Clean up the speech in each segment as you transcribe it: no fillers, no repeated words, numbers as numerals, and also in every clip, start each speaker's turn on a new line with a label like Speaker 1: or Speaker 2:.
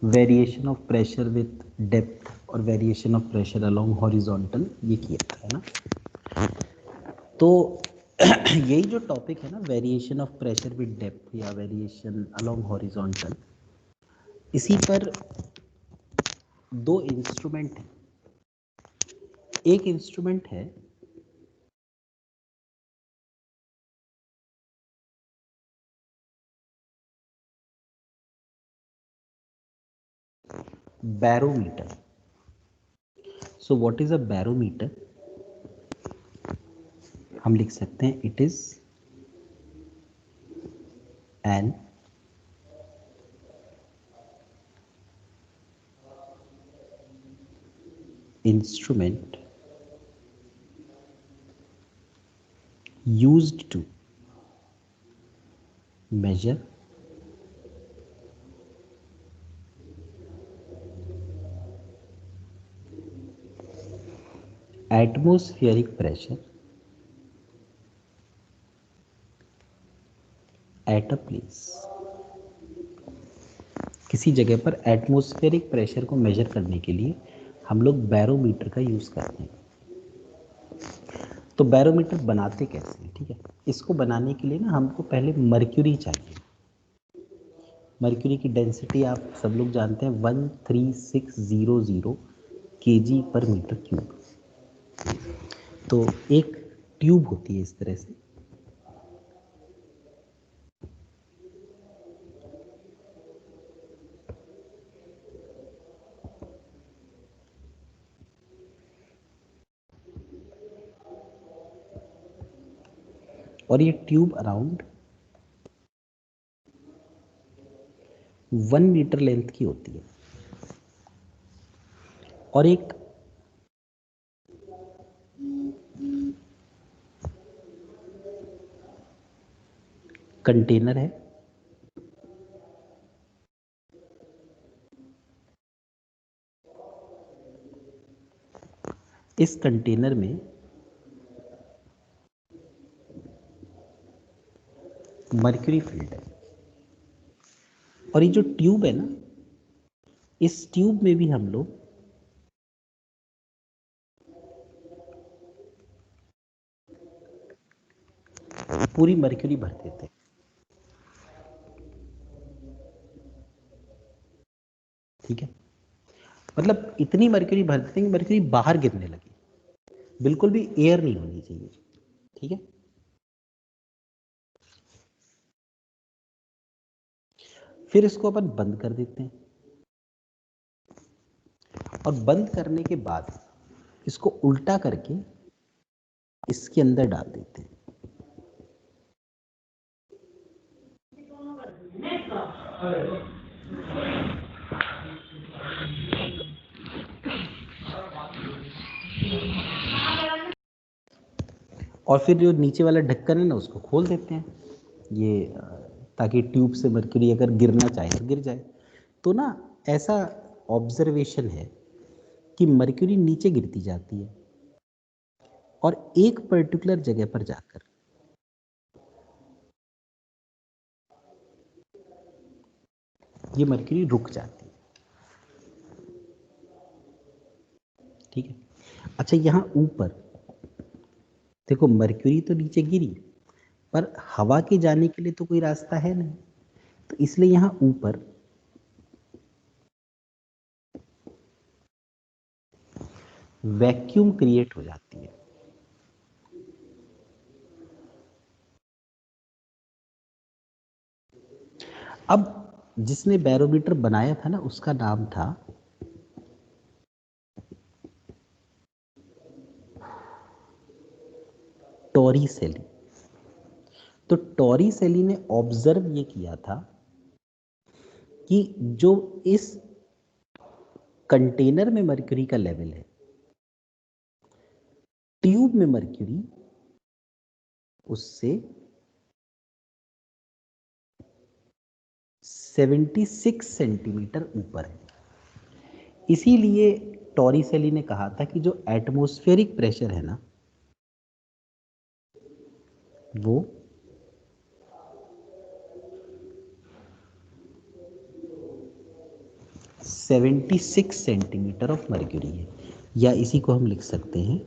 Speaker 1: Variation of pressure with depth और variation of pressure along horizontal, ये किया था, है ना। तो यही जो टॉपिक है ना, variation of pressure with depth या वेरिएशन अलोंग हॉरिजॉन्टल, इसी पर दो इंस्ट्रूमेंट हैं। एक इंस्ट्रूमेंट है barometer. So what is a barometer? हम लिख सकते हैं it is an instrument used to measure atmospheric pressure at a place। किसी जगह पर एटमॉस्फेरिक प्रेशर को मेजर करने के लिए हम लोग बैरोमीटर का यूज करते हैं। तो बैरोमीटर बनाते कैसे हैं, ठीक है। इसको बनाने के लिए ना हमको पहले मर्क्यूरी चाहिए। मर्क्यूरी की डेंसिटी आप सब लोग जानते हैं 13600 kg पर मीटर क्यूब। तो एक ट्यूब होती है इस तरह से, और ये ट्यूब अराउंड 1 मीटर लेंथ की होती है। और एक कंटेनर है, इस कंटेनर में मर्क्यूरी फील्ड है। और ये जो ट्यूब है ना, इस ट्यूब में भी हम लोग पूरी मर्क्यूरी भर देते हैं। ठीक है, मतलब इतनी मर्क्यूरी भर देते हैं कि मर्क्यूरी बाहर गिरने लगी, बिल्कुल भी एयर नहीं होनी चाहिए। ठीक है, फिर इसको अपन बंद कर देते हैं, और बंद करने के बाद इसको उल्टा करके इसके अंदर डाल देते हैं। और फिर जो नीचे वाला ढक्कन है ना, उसको खोल देते हैं, ये ताकि ट्यूब से मर्क्यूरी अगर गिरना चाहे तो गिर जाए। तो ना ऐसा ऑब्जर्वेशन है कि मर्क्यूरी नीचे गिरती जाती है और एक पर्टिकुलर जगह पर जाकर ये मर्क्यूरी रुक जाती है। ठीक है, अच्छा यहाँ ऊपर देखो, मर्क्यूरी तो नीचे गिरी, पर हवा के जाने के लिए तो कोई रास्ता है नहीं, तो इसलिए यहाँ ऊपर वैक्यूम क्रिएट हो जाती है। अब जिसने बैरोमीटर बनाया था ना, उसका नाम था टॉरिसेली। तो टॉरिसेली ने ऑब्जर्व ये किया था कि जो इस कंटेनर में मर्क्यूरी का लेवल है, ट्यूब में मर्क्यूरी उससे 76 सेंटीमीटर ऊपर है। इसीलिए टॉरिसेली ने कहा था कि जो एटमॉस्फेरिक प्रेशर है ना, वो 76 सेंटीमीटर ऑफ मर्क्यूरी है, या इसी को हम लिख सकते हैं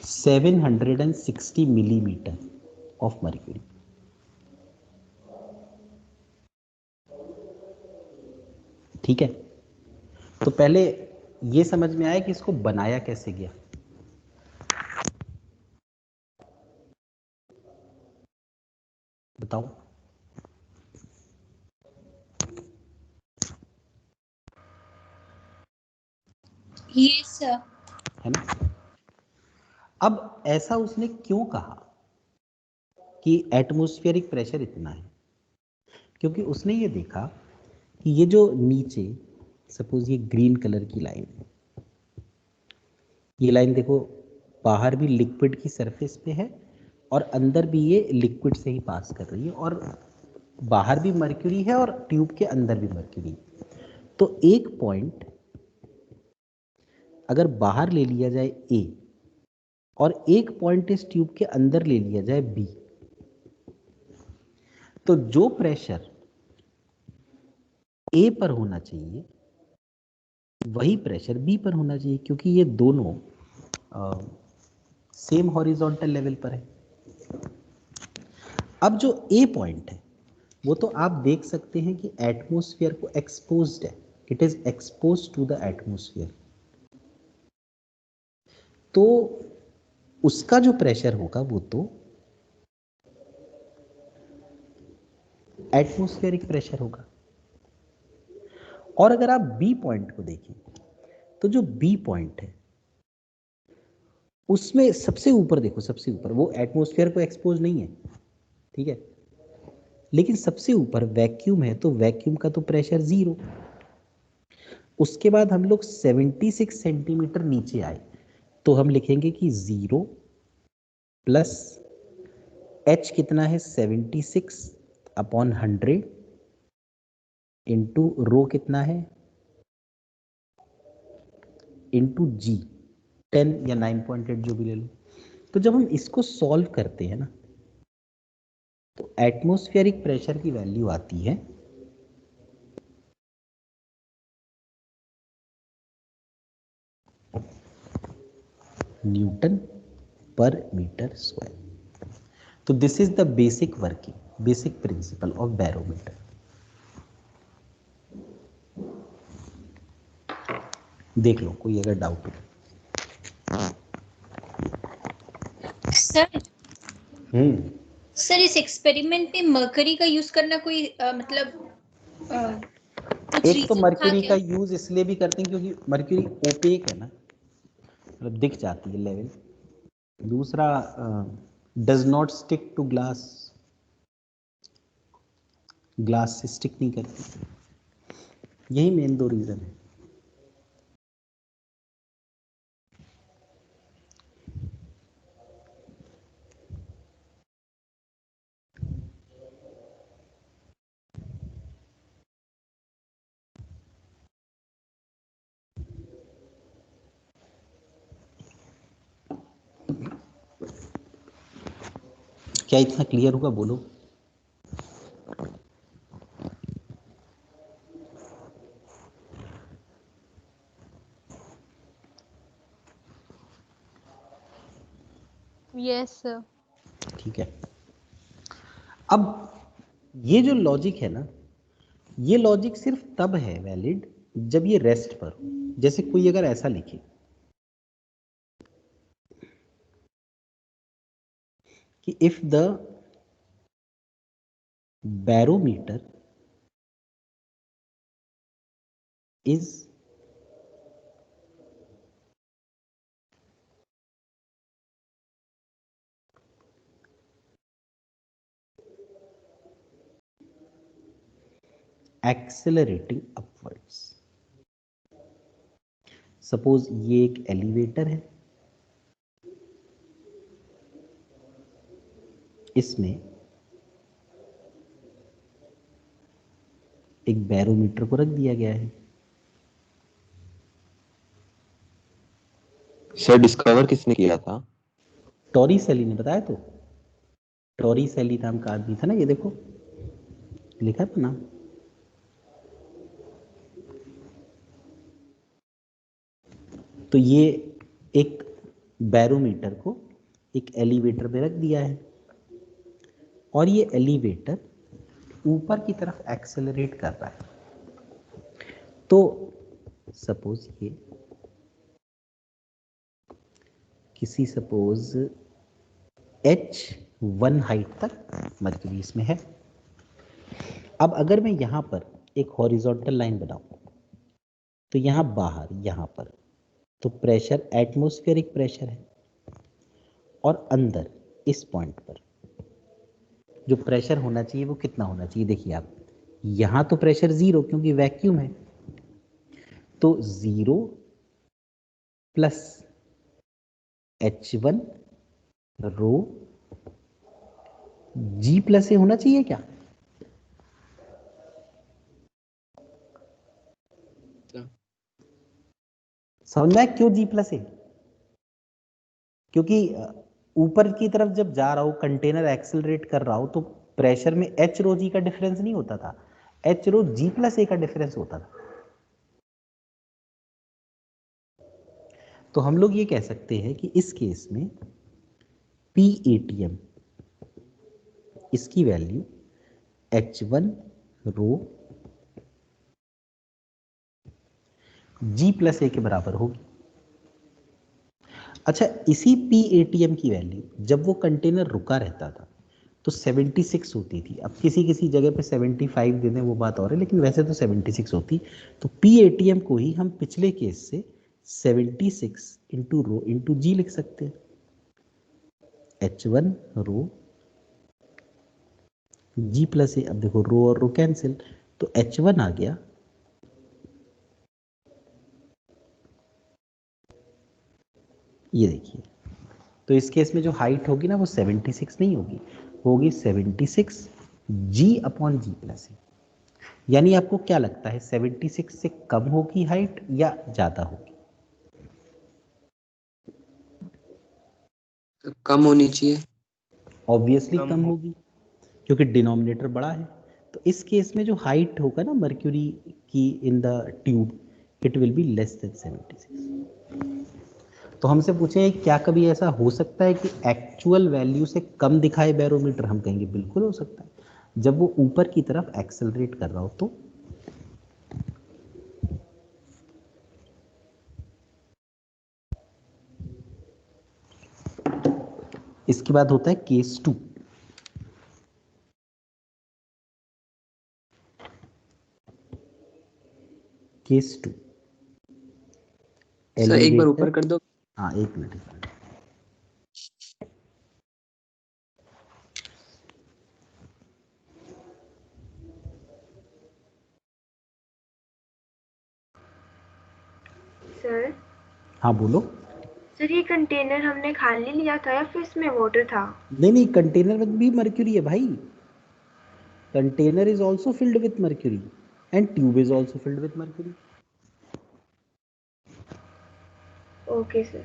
Speaker 1: 760 मिलीमीटर ऑफ मर्क्यूरी। ठीक है, तो पहले ये समझ में आया कि इसको बनाया कैसे गया। बताओ।
Speaker 2: Yes sir.
Speaker 1: है ना। अब ऐसा उसने क्यों कहा कि एटमॉस्फेरिक प्रेशर इतना है, क्योंकि उसने ये देखा कि ये जो नीचे सपोज ये ग्रीन कलर की लाइन है, ये लाइन देखो बाहर भी लिक्विड की सरफेस पे है और अंदर भी ये लिक्विड से ही पास कर रही है, और बाहर भी मर्क्यूरी है और ट्यूब के अंदर भी मर्क्यूरी। तो एक पॉइंट अगर बाहर ले लिया जाए ए और एक पॉइंट इस ट्यूब के अंदर ले लिया जाए बी, तो जो प्रेशर ए पर होना चाहिए वही प्रेशर बी पर होना चाहिए, क्योंकि ये दोनों सेम हॉरिजॉन्टल लेवल पर है। अब जो ए पॉइंट है वो तो आप देख सकते हैं कि एटमॉस्फेयर को एक्सपोज्ड है, it is expose to the atmosphere. तो उसका जो प्रेशर होगा वो तो एटमॉस्फेरिक प्रेशर होगा। और अगर आप बी पॉइंट को देखें तो जो बी पॉइंट है उसमें सबसे ऊपर देखो, सबसे ऊपर वो एटमॉस्फेयर को एक्सपोज नहीं है, ठीक है, लेकिन सबसे ऊपर वैक्यूम है, तो वैक्यूम का तो प्रेशर 0। उसके बाद हम लोग 76 सेंटीमीटर नीचे आए तो हम लिखेंगे कि 0 प्लस एच कितना है 76 अपॉन 100 इंटू रो कितना है इंटू जी 10 या 9.8 जो भी ले लो। तो जब हम इसको सॉल्व करते हैं ना तो एटमॉस्फेरिक प्रेशर की वैल्यू आती है न्यूटन पर मीटर स्क्वायर। तो this is the basic working, basic principle of barometer. देख लो कोई अगर डाउट हो।
Speaker 2: सर
Speaker 1: सर
Speaker 2: इस एक्सपेरिमेंट में मरकरी का यूज करना कोई मतलब कुछ
Speaker 1: एक तो
Speaker 2: रीजन था
Speaker 1: मर्क्यूरी
Speaker 2: क्या?
Speaker 1: का यूज इसलिए भी करते हैं क्योंकि मर्क्यूरी ओपेक है ना, मतलब दिख जाती है लेवल। दूसरा does not stick to glass, glass से स्टिक नहीं करती। यही मेन दो रीजन है। क्या इतना क्लियर होगा बोलो।
Speaker 2: Yes sir.
Speaker 1: ठीक है, अब ये जो लॉजिक है ना, ये लॉजिक सिर्फ तब है वैलिड जब ये रेस्ट पर हो। जैसे कोई अगर ऐसा लिखे कि if the barometer is accelerating upwards. Suppose ये एक एलिवेटर है, इसमें एक बैरोमीटर को रख दिया गया है।
Speaker 3: सर डिस्कवर किसने किया था?
Speaker 1: टॉरी सेली ने बताया तो। टॉरिसेली नाम का आदमी था ना, ये देखो लिखा था नाम। तो ये एक बैरोमीटर को एक एलिवेटर में रख दिया है और ये एलिवेटर ऊपर की तरफ एक्सेलरेट कर रहा है। तो सपोज ये किसी सपोज H1 हाइट तक मर्क्यूरी इसमें है। अब अगर मैं यहां पर एक हॉरिजॉन्टल लाइन बनाऊं तो यहां बाहर यहां पर तो प्रेशर एटमॉस्फेरिक प्रेशर है और अंदर इस पॉइंट पर जो प्रेशर होना चाहिए वो कितना होना चाहिए? देखिए आप, यहां तो प्रेशर 0 क्योंकि वैक्यूम है, तो 0 प्लस H1 रो G प्लस ए होना चाहिए क्या? समझ में क्यों G प्लस ए? क्योंकि ऊपर की तरफ जब जा रहा हो, कंटेनर एक्सेलरेट कर रहा हो, तो प्रेशर में H रो G का डिफरेंस नहीं होता था, H रो G प्लस ए का डिफरेंस होता था। तो हम लोग ये कह सकते हैं कि इस केस में PATM इसकी वैल्यू H1 रो G प्लस ए के बराबर होगी। अच्छा, इसी PATM की वैल्यू जब वो कंटेनर रुका रहता था तो 76 होती थी। अब किसी किसी जगह पे 75 दे दें वो बात और है, लेकिन वैसे तो 76 होती। तो PATM को ही हम पिछले केस से 76 इंटू रो इंटू जी लिख सकते हैं। H1 रो G प्लस ए, अब देखो रो और रो कैंसिल, तो H1 आ गया ये देखिए। तो इस केस में जो हाइट होगी ना वो 76 नहीं होगी, होगी 76 G अपॉन G प्लस ए। यानी आपको क्या लगता है 76 से कम होगी हाइट या ज्यादा होगी?
Speaker 3: कम होनी चाहिए।
Speaker 1: ऑब्वियसली कम होगी क्योंकि डिनोमिनेटर बड़ा है। तो इस केस में जो हाइट होगा ना मर्क्यूरी की in the tube, it will be less than 76। तो हमसे पूछे क्या कभी ऐसा हो सकता है कि एक्चुअल वैल्यू से कम दिखाए बैरोमीटर? हम कहेंगे बिल्कुल हो सकता है, जब वो ऊपर की तरफ एक्सेलरेट कर रहा हो तो। इसके बाद होता है केस 2। केस 2
Speaker 3: सर एक बार ऊपर कर दो।
Speaker 1: हाँ एक मिनट।
Speaker 4: सर
Speaker 1: हाँ बोलो।
Speaker 4: सर ये कंटेनर हमने खाली लिया था या फिर इसमें वाटर था?
Speaker 1: नहीं नहीं, कंटेनर में भी मर्क्यूरी है भाई। Container is also filled with mercury and tube is also filled with mercury.
Speaker 4: Okay sir.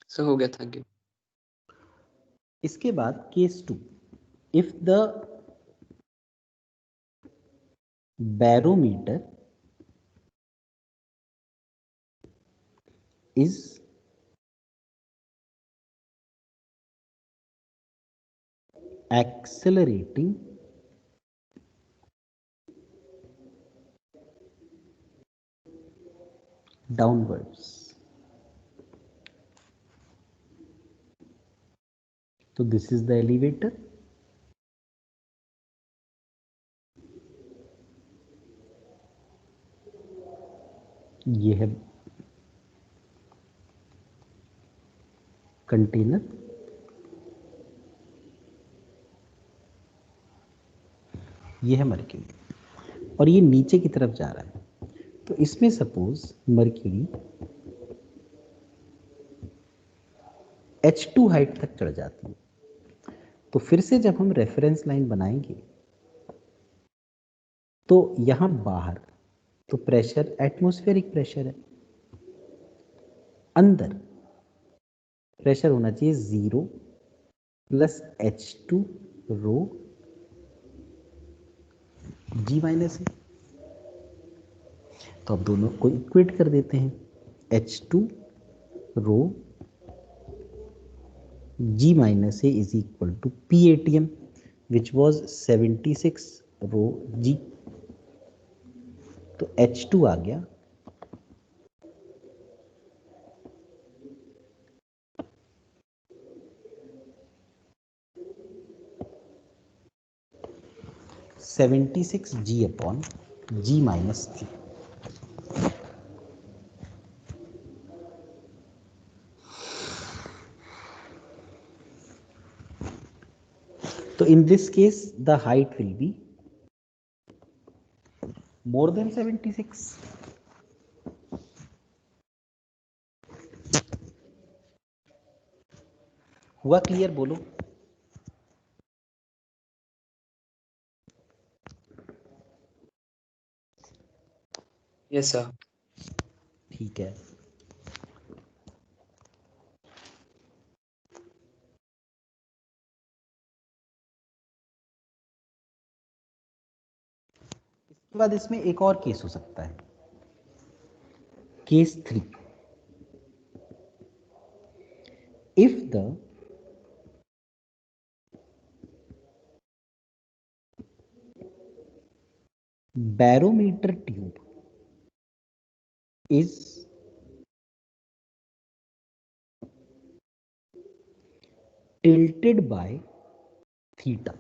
Speaker 3: Sir हो गया, थैंक यू।
Speaker 1: इसके बाद case 2, if the barometer is accelerating downwards, तो दिस इज द एलिवेटर। ये है कंटेनर, ये है मर्क्यूरी और ये नीचे की तरफ जा रहा है। तो इसमें सपोज मर्क्यूरी H2 हाइट तक चढ़ जाती है। तो फिर से जब हम रेफरेंस लाइन बनाएंगे तो यहां बाहर तो प्रेशर एटमॉस्फेरिक प्रेशर है, अंदर प्रेशर होना चाहिए 0 प्लस H2 रो G माइनस है। तो अब दोनों को इक्वेट कर देते हैं, H2 row G minus A is equal to PATM, which was 76 row G। तो H2 आ गया 76 G अपॉन G माइनस 3। तो in this case the height will be more than 76। हुआ क्लियर? बोलो।
Speaker 3: Yes sir.
Speaker 1: ठीक है, इसके बाद इसमें एक और केस हो सकता है, case 3। If the barometer tube is tilted by theta।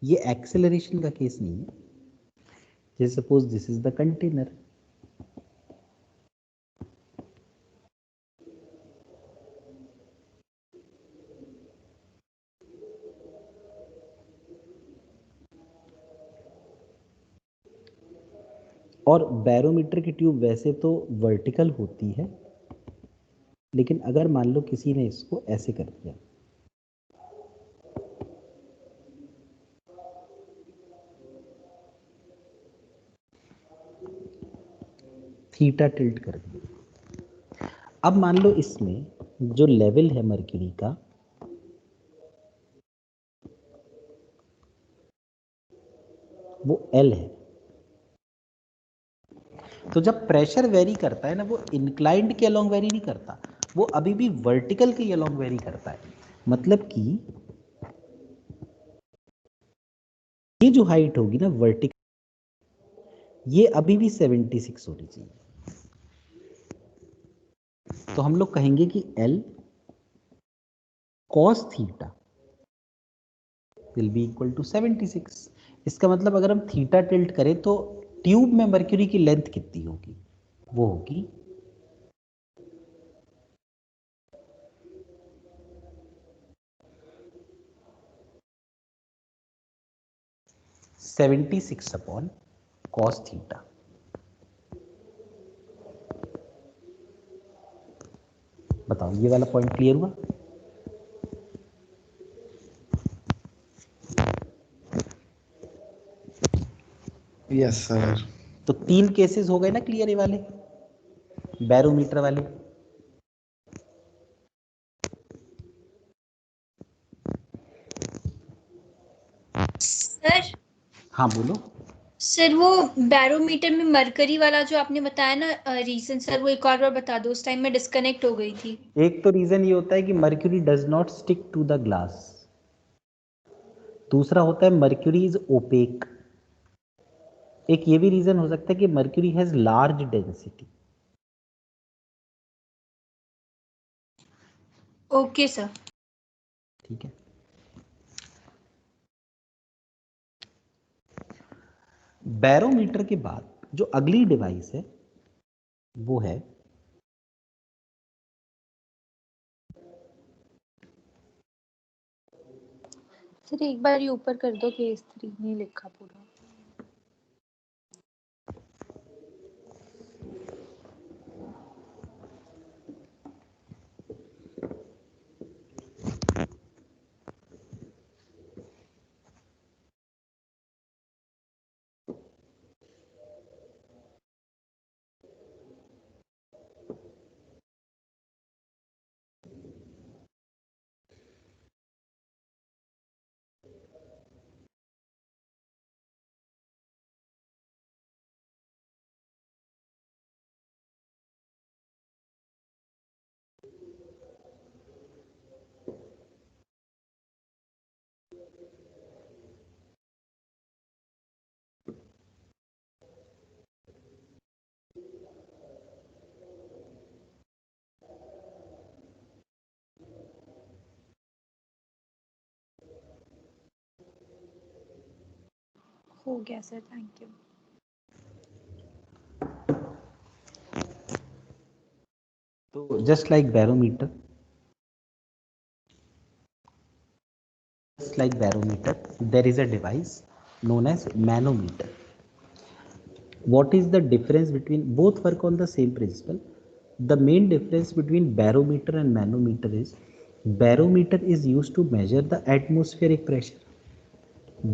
Speaker 1: ये एक्सेलरेशन का केस नहीं है। जैसे suppose this is the container, और बैरोमीटर की ट्यूब वैसे तो वर्टिकल होती है, लेकिन अगर मान लो किसी ने इसको ऐसे कर दिया, थीटा टिल्ट कर दिया। अब मान लो इसमें जो लेवल है मर्क्यूरी का वो L है। तो जब प्रेशर वेरी करता है ना, वो इंक्लाइंड के अलोंग वेरी नहीं करता, वो अभी भी वर्टिकल के अलोंग वेरी करता है। मतलब कि ये जो हाइट होगी ना वर्टिकल, ये अभी भी 76 होनी चाहिए। तो हम लोग कहेंगे कि L cos theta will be equal to 76। इसका मतलब अगर हम थीटा टिल्ट करें तो ट्यूब में मर्क्यूरी की लेंथ कितनी होगी? वो होगी 76 अपॉन cos थीटा। बताओ, ये वाला पॉइंट क्लियर हुआ?
Speaker 5: Yes sir.
Speaker 1: तो 3 केसेस हो गए ना क्लियर, ये वाले बैरोमीटर वाले।
Speaker 2: सर
Speaker 1: हाँ बोलो।
Speaker 2: सर वो बैरोमीटर में मरकरी वाला जो आपने बताया ना रीजन, सर वो एक और बार बता दो, उस टाइम में डिस्कनेक्ट हो गई थी।
Speaker 1: एक तो रीजन ये होता है कि mercury does not stick to the glass. दूसरा होता है मर्क्यूरी इज ओपेक। एक ये भी रीजन हो सकता है कि mercury has large density.
Speaker 2: Okay sir.
Speaker 1: ठीक है, बैरोमीटर के बाद जो अगली डिवाइस है वो है
Speaker 6: सर एक बार ये ऊपर कर दो, केस 3 नहीं लिखा पूरा। हो गया सर, थैंक यू।
Speaker 1: तो just like barometer, there is a device known as manometer. What is the difference between both? Work on the same principle. The main difference between barometer and manometer is barometer is used to measure the atmospheric pressure,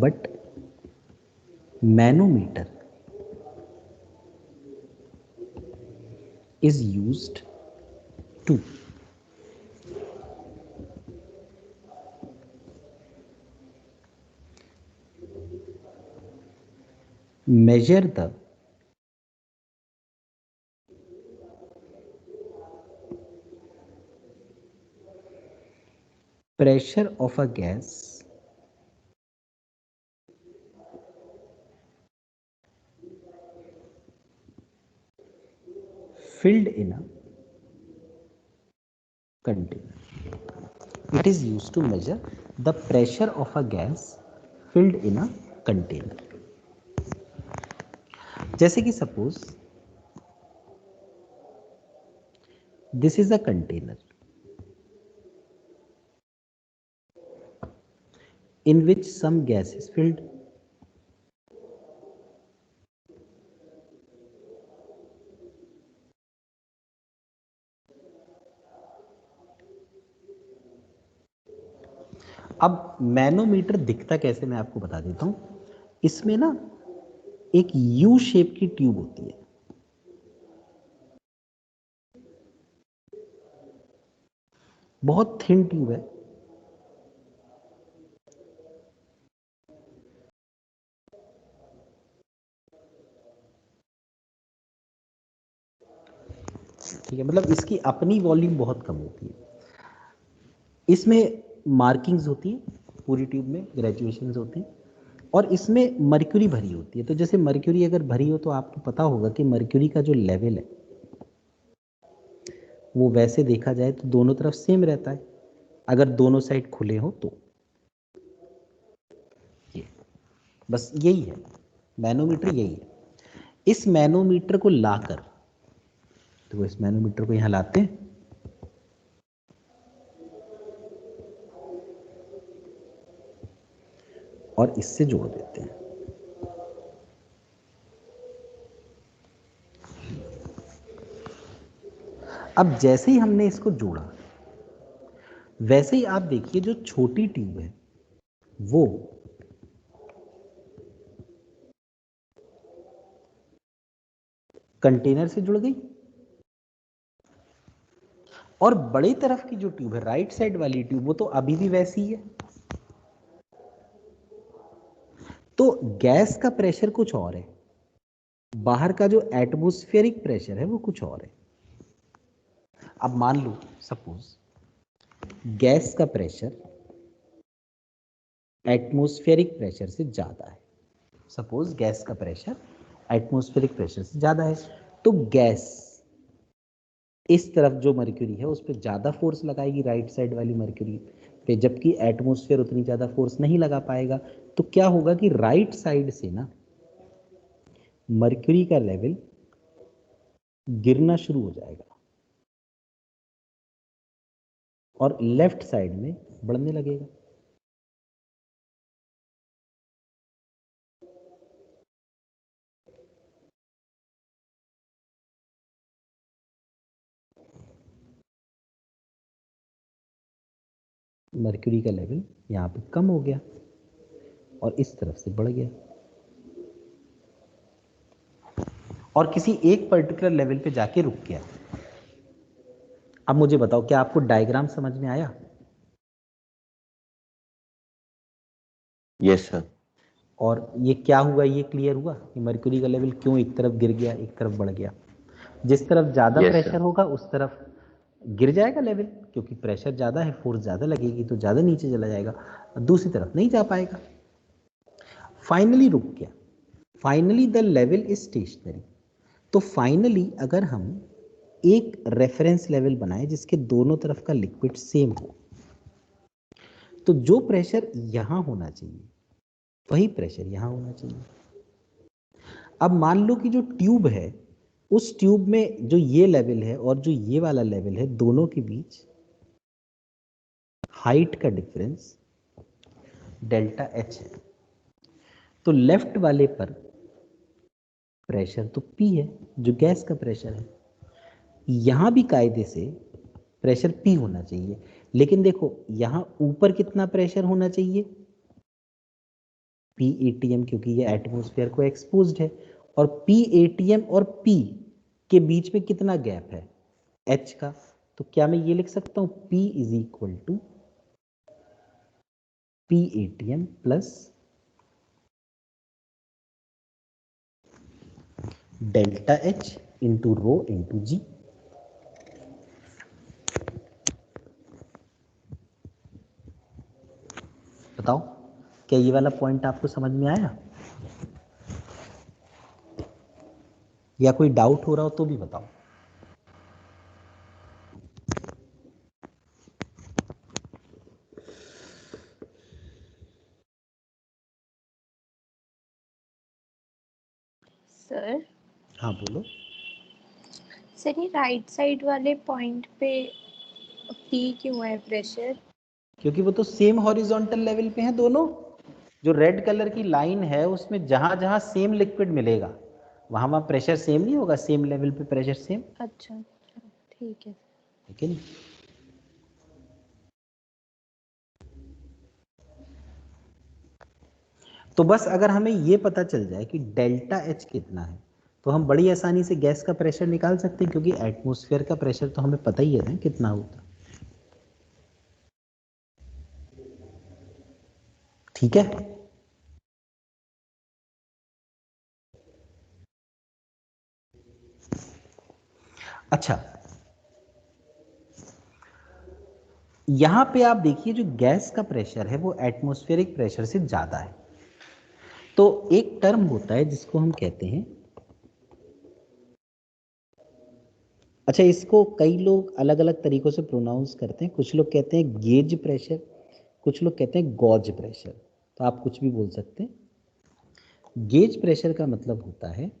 Speaker 1: but manometer is used to measure the pressure of a gas filled in a container. It is used to measure the pressure of a gas filled in a container. जैसे कि suppose this is a container in which some gas is filled. अब manometer दिखता कैसे मैं आपको बता देता हूं। इसमें ना एक यू शेप की ट्यूब होती है, बहुत थिन ट्यूब है। ठीक है, मतलब इसकी अपनी वॉल्यूम बहुत कम होती है। इसमें मार्किंग्स होती है, पूरी ट्यूब में ग्रेजुएशंस होती हैं, और इसमें मर्क्यूरी भरी होती है। तो जैसे मर्क्यूरी अगर भरी हो तो आपको पता होगा कि मर्क्यूरी का जो लेवल है वो वैसे देखा जाए तो दोनों तरफ सेम रहता है, अगर दोनों साइड खुले हो तो। ये बस यही है मैनोमीटर, यही है। इस मैनोमीटर को लाकर, तो इस मैनोमीटर को यहां लाते हैं और इससे जोड़ देते हैं। अब जैसे ही हमने इसको जोड़ा, वैसे ही आप देखिए जो छोटी ट्यूब है वो कंटेनर से जुड़ गई, और बड़ी तरफ की जो ट्यूब है, राइट साइड वाली ट्यूब, वो तो अभी भी वैसी ही है। तो गैस का प्रेशर कुछ और है, बाहर का जो एटमॉस्फेरिक प्रेशर है वो कुछ और है। अब मान लो सपोज गैस का प्रेशर एटमॉस्फेरिक प्रेशर से ज्यादा है। सपोज गैस का प्रेशर एटमॉस्फेरिक प्रेशर से ज्यादा है, तो गैस इस तरफ जो मर्क्यूरी है उस पर ज्यादा फोर्स लगाएगी, राइट साइड वाली मर्क्यूरी पे, जबकि एटमॉस्फेयर उतनी ज्यादा फोर्स नहीं लगा पाएगा। तो क्या होगा कि राइट साइड से ना मर्क्यूरी का लेवल गिरना शुरू हो जाएगा और लेफ्ट साइड में बढ़ने लगेगा। मर्क्यूरी का लेवल यहाँ पे कम हो गया और इस तरफ से बढ़ गया, और किसी एक पर्टिकुलर लेवल पे जाके रुक गया। अब मुझे बताओ, क्या आपको डायग्राम समझ में आया?
Speaker 7: Yes sir.
Speaker 1: और ये क्या हुआ, ये क्लियर हुआ कि मर्क्यूरी का लेवल क्यों एक तरफ गिर गया, एक तरफ बढ़ गया। जिस तरफ ज्यादा प्रेशर होगा उस तरफ गिर जाएगा लेवल, क्योंकि प्रेशर ज्यादा है, फोर्स ज्यादा लगेगी तो ज्यादा नीचे चला जाएगा, दूसरी तरफ नहीं जा पाएगा। फाइनली रुक गया, finally the level is stationary. तो फाइनली अगर हम एक रेफरेंस लेवल बनाए जिसके दोनों तरफ का लिक्विड सेम हो, तो जो प्रेशर यहां होना चाहिए वही प्रेशर यहां होना चाहिए। अब मान लो कि जो ट्यूब है उस ट्यूब में जो ये लेवल है और जो ये वाला लेवल है दोनों के बीच हाइट का डिफरेंस डेल्टा एच है। तो लेफ्ट वाले पर प्रेशर तो P है जो गैस का प्रेशर है, यहां भी कायदे से प्रेशर P होना चाहिए, लेकिन देखो यहां ऊपर कितना प्रेशर होना चाहिए P ATM, क्योंकि ये एटमॉस्फेयर को एक्सपोज्ड है, और P ATM और P के बीच में कितना गैप है H का। तो क्या मैं ये लिख सकता हूं P is equal to P ATM plus delta H into rho into g. बताओ क्या ये वाला पॉइंट आपको समझ में आया, या कोई डाउट हो रहा हो तो भी बताओ।
Speaker 6: सर
Speaker 1: हाँ बोलो।
Speaker 6: सर ये राइट साइड वाले पॉइंट पे P क्यों है प्रेशर?
Speaker 1: क्योंकि वो तो सेम हॉरिजॉन्टल लेवल पे हैं दोनों। जो रेड कलर की लाइन है उसमें जहां जहां सेम लिक्विड मिलेगा वहां वहां प्रेशर सेम नहीं होगा, सेम लेवल पे प्रेशर सेम,
Speaker 6: अच्छा ठीक है।
Speaker 1: ठीक है नहीं। तो बस अगर हमें ये पता चल जाए कि डेल्टा एच कितना है तो हम बड़ी आसानी से गैस का प्रेशर निकाल सकते हैं, क्योंकि एटमॉस्फेयर का प्रेशर तो हमें पता ही है ना कितना होता है। ठीक है, अच्छा यहां पे आप देखिए जो गैस का प्रेशर है वो एटमॉस्फेरिक प्रेशर से ज्यादा है। तो एक टर्म होता है जिसको हम कहते हैं, अच्छा इसको कई लोग अलग अलग तरीकों से प्रोनाउंस करते हैं, कुछ लोग कहते हैं गेज प्रेशर, कुछ लोग कहते हैं गॉज प्रेशर, तो आप कुछ भी बोल सकते हैं। गेज प्रेशर का मतलब होता है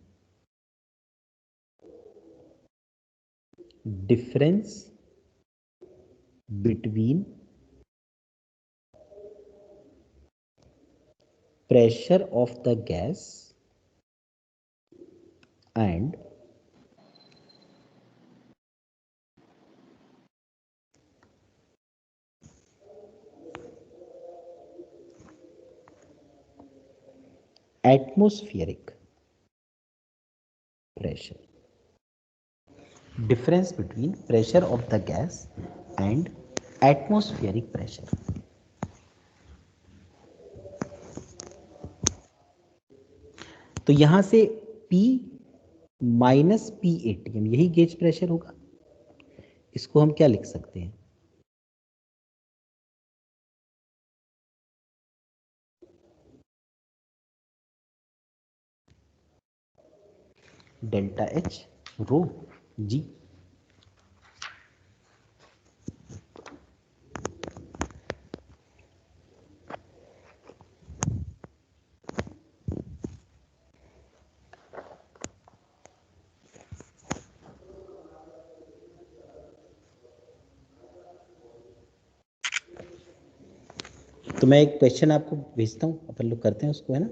Speaker 1: difference between pressure of the gas and atmospheric pressure, difference between pressure of the gas and atmospheric pressure। तो यहां से P माइनस P ATM यही गेज प्रेशर होगा। इसको हम क्या लिख सकते हैं, डेल्टा H रो जी। तो मैं एक क्वेश्चन आपको भेजता हूं, अपन लोग करते हैं उसको, है ना।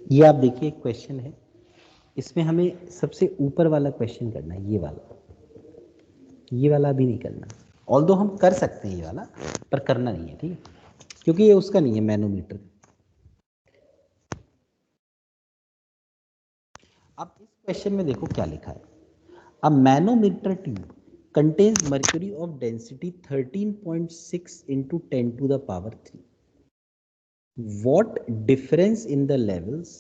Speaker 1: ये आप देखिए एक क्वेश्चन है, इसमें हमें सबसे ऊपर वाला क्वेश्चन करना है, ये वाला भी नहीं करना, ऑल्दो हम कर सकते हैं ये वाला, पर करना नहीं है, ठीक है, क्योंकि ये उसका नहीं है मैनोमीटर। अब इस क्वेश्चन में देखो क्या लिखा है, a manometer tube contains mercury of density 13.6 into 10 to the power 3. What difference in the levels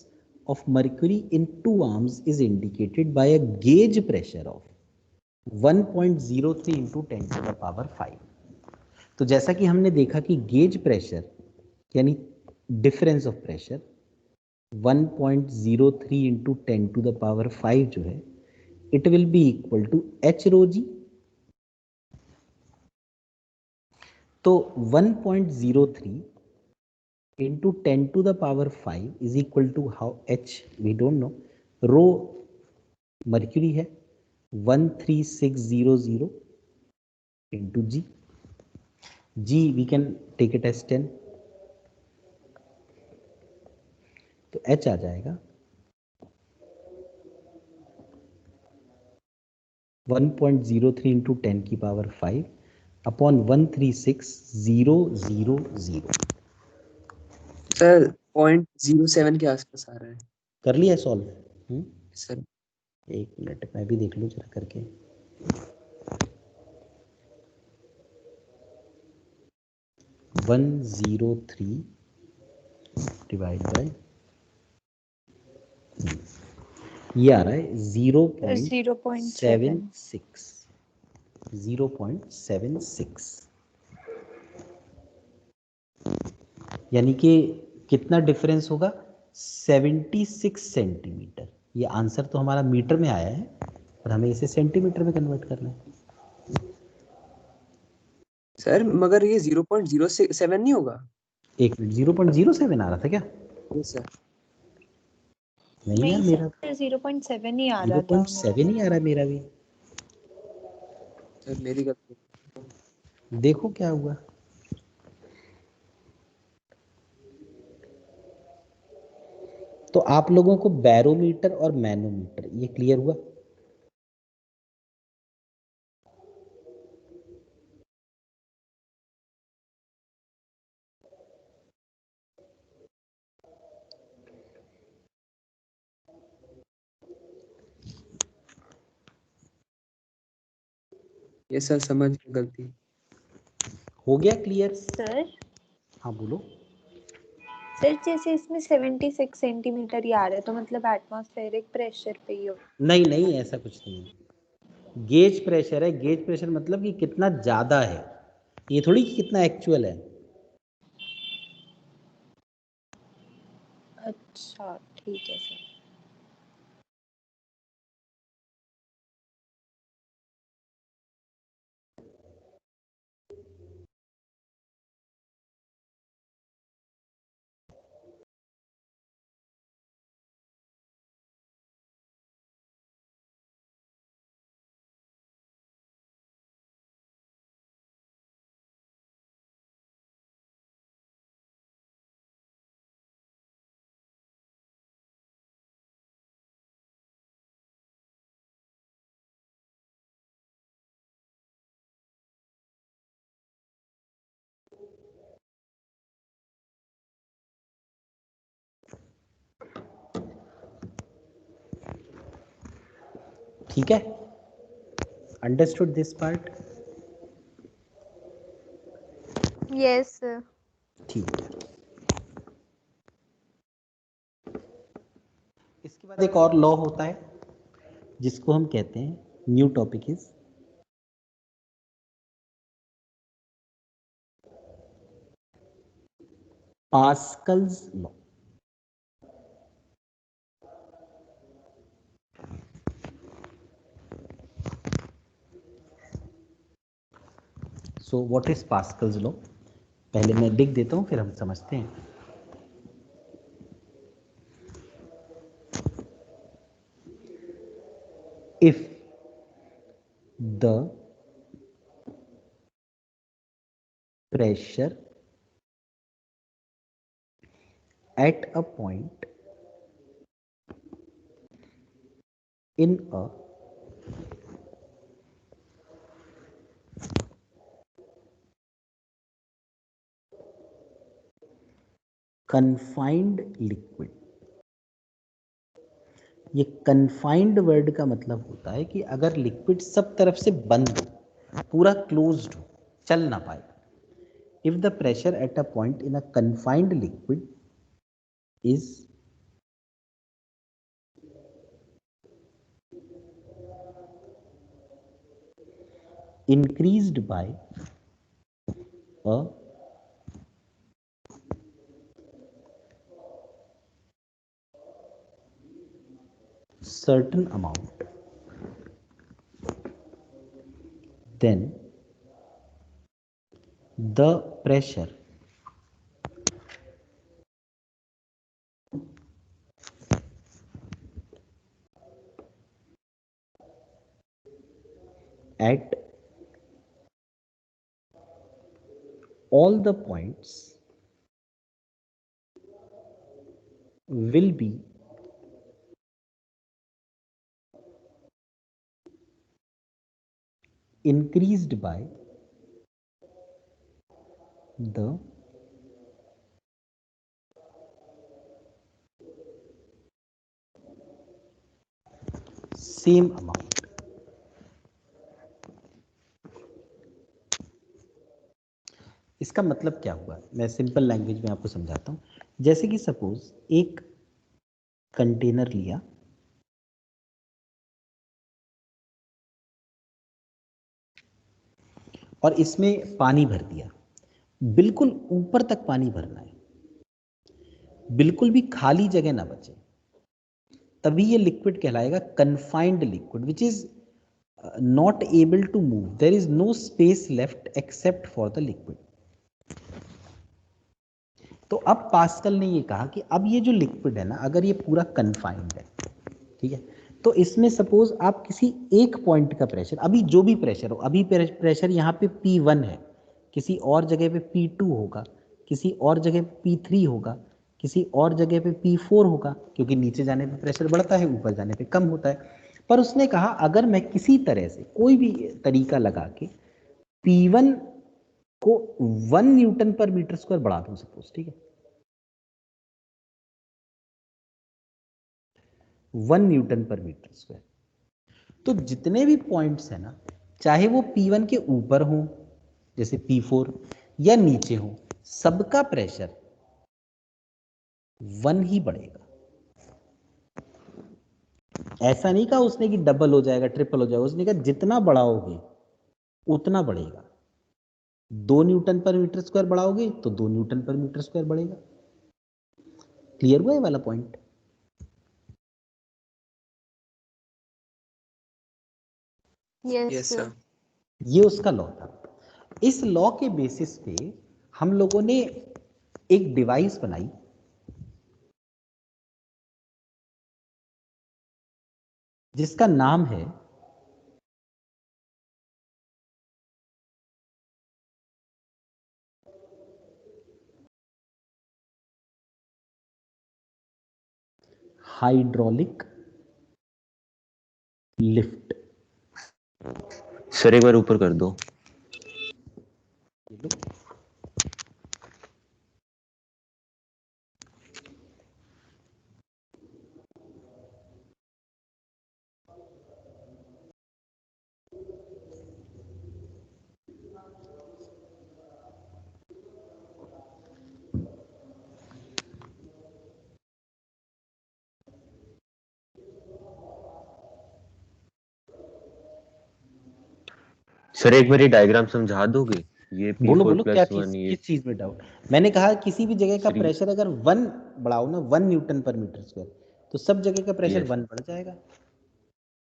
Speaker 1: of mercury in two arms is indicated by a gauge pressure of 1.03 into 10 to the power 5. तो जैसा कि हमने देखा कि gauge pressure यानी difference of pressure 1.03 into 10 to the power 5 जो है, it will be equal to h rho g. तो 1.03 into 10 to the power 5 is equal to how h we don't know, rho mercury है 13600 into g, g we can take it as 10, तो h आ जाएगा 1.03 into 10 की power 5 upon 136,000.
Speaker 3: Sir 0.07 के आसपास आ रहा है
Speaker 1: कर लिया सॉल्व?
Speaker 3: सर।
Speaker 1: एक मिनट मैं भी देख लूं जरा करके. 103 डिवाइड बाय ये आ रहा है 0.76. 0.76 यानी कि कितना डिफरेंस होगा? 76 सेंटीमीटर. ये आंसर तो हमारा मीटर में आया है और हमें इसे सेंटीमीटर में कन्वर्ट करना है.
Speaker 3: सर मगर ये 0.07 नहीं होगा?
Speaker 1: एक मिनट, 0.07 आ रहा था क्या?
Speaker 3: Yes sir.
Speaker 1: नहीं यार, मेरा
Speaker 6: 0.7 ही आ रहा था.
Speaker 1: 0.7 ही आ रहा है मेरा भी.
Speaker 3: सर मेरी गलती।
Speaker 1: देखो क्या हुआ. तो आप लोगों को बैरोमीटर और मैनोमीटर ये क्लियर हुआ?
Speaker 3: ये सर समझ गलती।
Speaker 1: हो गया क्लियर?
Speaker 6: सर
Speaker 1: हाँ बोलो.
Speaker 6: सर जैसे इसमें 76 सेंटीमीटर ही आ रहा है तो मतलब एटमॉस्फेरिक प्रेशर पे ही हो.
Speaker 1: नहीं नहीं, ऐसा कुछ नहीं है. गेज प्रेशर है. गेज प्रेशर मतलब कि कितना ज्यादा है, ये थोड़ी कि कितना एक्चुअल है.
Speaker 6: अच्छा ठीक है सर.
Speaker 1: ठीक है, understood this part?
Speaker 6: Yes sir.
Speaker 1: ठीक है. इसके बाद एक और लॉ होता है जिसको हम कहते हैं, new topic is Pascal's law. So what is Pascal's law? पहले मैं लिख देता हूं फिर हम समझते हैं. If the pressure at a point in a confined liquid ये कन्फाइंड वर्ड का मतलब होता है कि अगर लिक्विड सब तरफ से बंद हो, पूरा क्लोज्ड हो, चल ना पाए. If the pressure at a point in a confined liquid is increased by a certain amount, then the pressure at all the points will be increased by the same amount. इसका मतलब क्या हुआ, मैं simple language में आपको समझाता हूँ. जैसे कि सपोज एक कंटेनर लिया, और इसमें पानी भर दिया. बिल्कुल ऊपर तक पानी भरना है, बिल्कुल भी खाली जगह ना बचे, तभी ये लिक्विड कहलाएगा confined liquid, which is not able to move. There is no space left except for the liquid. तो अब पास्कल ने ये कहा कि अब ये जो लिक्विड है ना, अगर ये पूरा कन्फाइंड है, ठीक है, तो इसमें सपोज आप किसी एक पॉइंट का प्रेशर, अभी जो भी प्रेशर हो, अभी प्रेशर यहाँ पे P1 है, किसी और जगह पे P2 होगा, किसी और जगह P3 होगा, किसी और जगह पे P4 होगा, क्योंकि नीचे जाने पे प्रेशर बढ़ता है, ऊपर जाने पे कम होता है. पर उसने कहा अगर मैं किसी तरह से कोई भी तरीका लगा के P1 को 1 न्यूटन पर मीटर स्क्वायर बढ़ा दूं सपोज, ठीक है, 1 न्यूटन पर मीटर स्क्वायर, तो जितने भी पॉइंट्स हैं ना, चाहे वो P1 के ऊपर हो जैसे P4 या नीचे हो, सबका प्रेशर 1 ही बढ़ेगा. ऐसा नहीं कहा उसने कि डबल हो जाएगा, ट्रिपल हो जाएगा. उसने कहा जितना बढ़ाओगे उतना बढ़ेगा. 2 न्यूटन पर मीटर स्क्वायर बढ़ाओगे तो 2 न्यूटन पर मीटर स्क्वायर बढ़ेगा. क्लियर हुआ ये वाला पॉइंट?
Speaker 3: Yes
Speaker 6: yes
Speaker 3: sir.
Speaker 1: ये उसका लॉ था. इस लॉ के बेसिस पे हम लोगों ने एक डिवाइस बनाई जिसका नाम है हाइड्रोलिक लिफ्ट.
Speaker 7: सर एक बार ऊपर कर दो. सर एक बार ये डायग्राम समझा दोगे? ये
Speaker 1: बोलो
Speaker 7: P4
Speaker 1: बोलो क्या
Speaker 7: प्लस
Speaker 1: चीज,
Speaker 7: 1 ये
Speaker 1: किस चीज में डाउट? मैंने कहा किसी भी जगह का
Speaker 7: 3.
Speaker 1: प्रेशर अगर 1 बढ़ाओ ना, 1 न्यूटन पर मीटर स्क्वायर, तो सब जगह का प्रेशर
Speaker 7: Yes.
Speaker 1: 1 बढ़ जाएगा.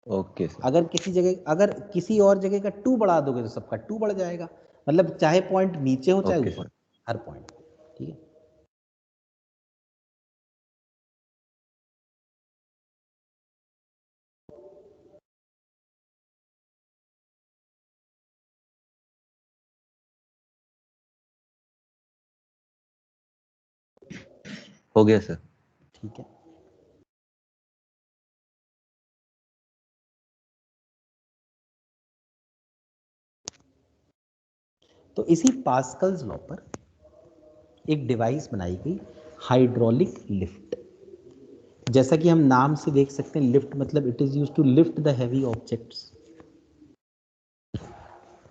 Speaker 7: Okay sir.
Speaker 1: अगर किसी जगह, अगर किसी और जगह का 2 बढ़ा दोगे तो सबका 2 बढ़ जाएगा. मतलब चाहे पॉइंट नीचे हो चाहे
Speaker 7: ओके
Speaker 1: ऊपर,
Speaker 7: सर.
Speaker 1: हर पॉइंट. ठीक है.
Speaker 7: हो गया सर.
Speaker 1: ठीक है. तो इसी पास्कल्स लॉ पर एक डिवाइस बनाई गई, हाइड्रोलिक लिफ्ट, जैसा कि हम नाम से देख सकते हैं, लिफ्ट मतलब it is used to lift the heavy objects.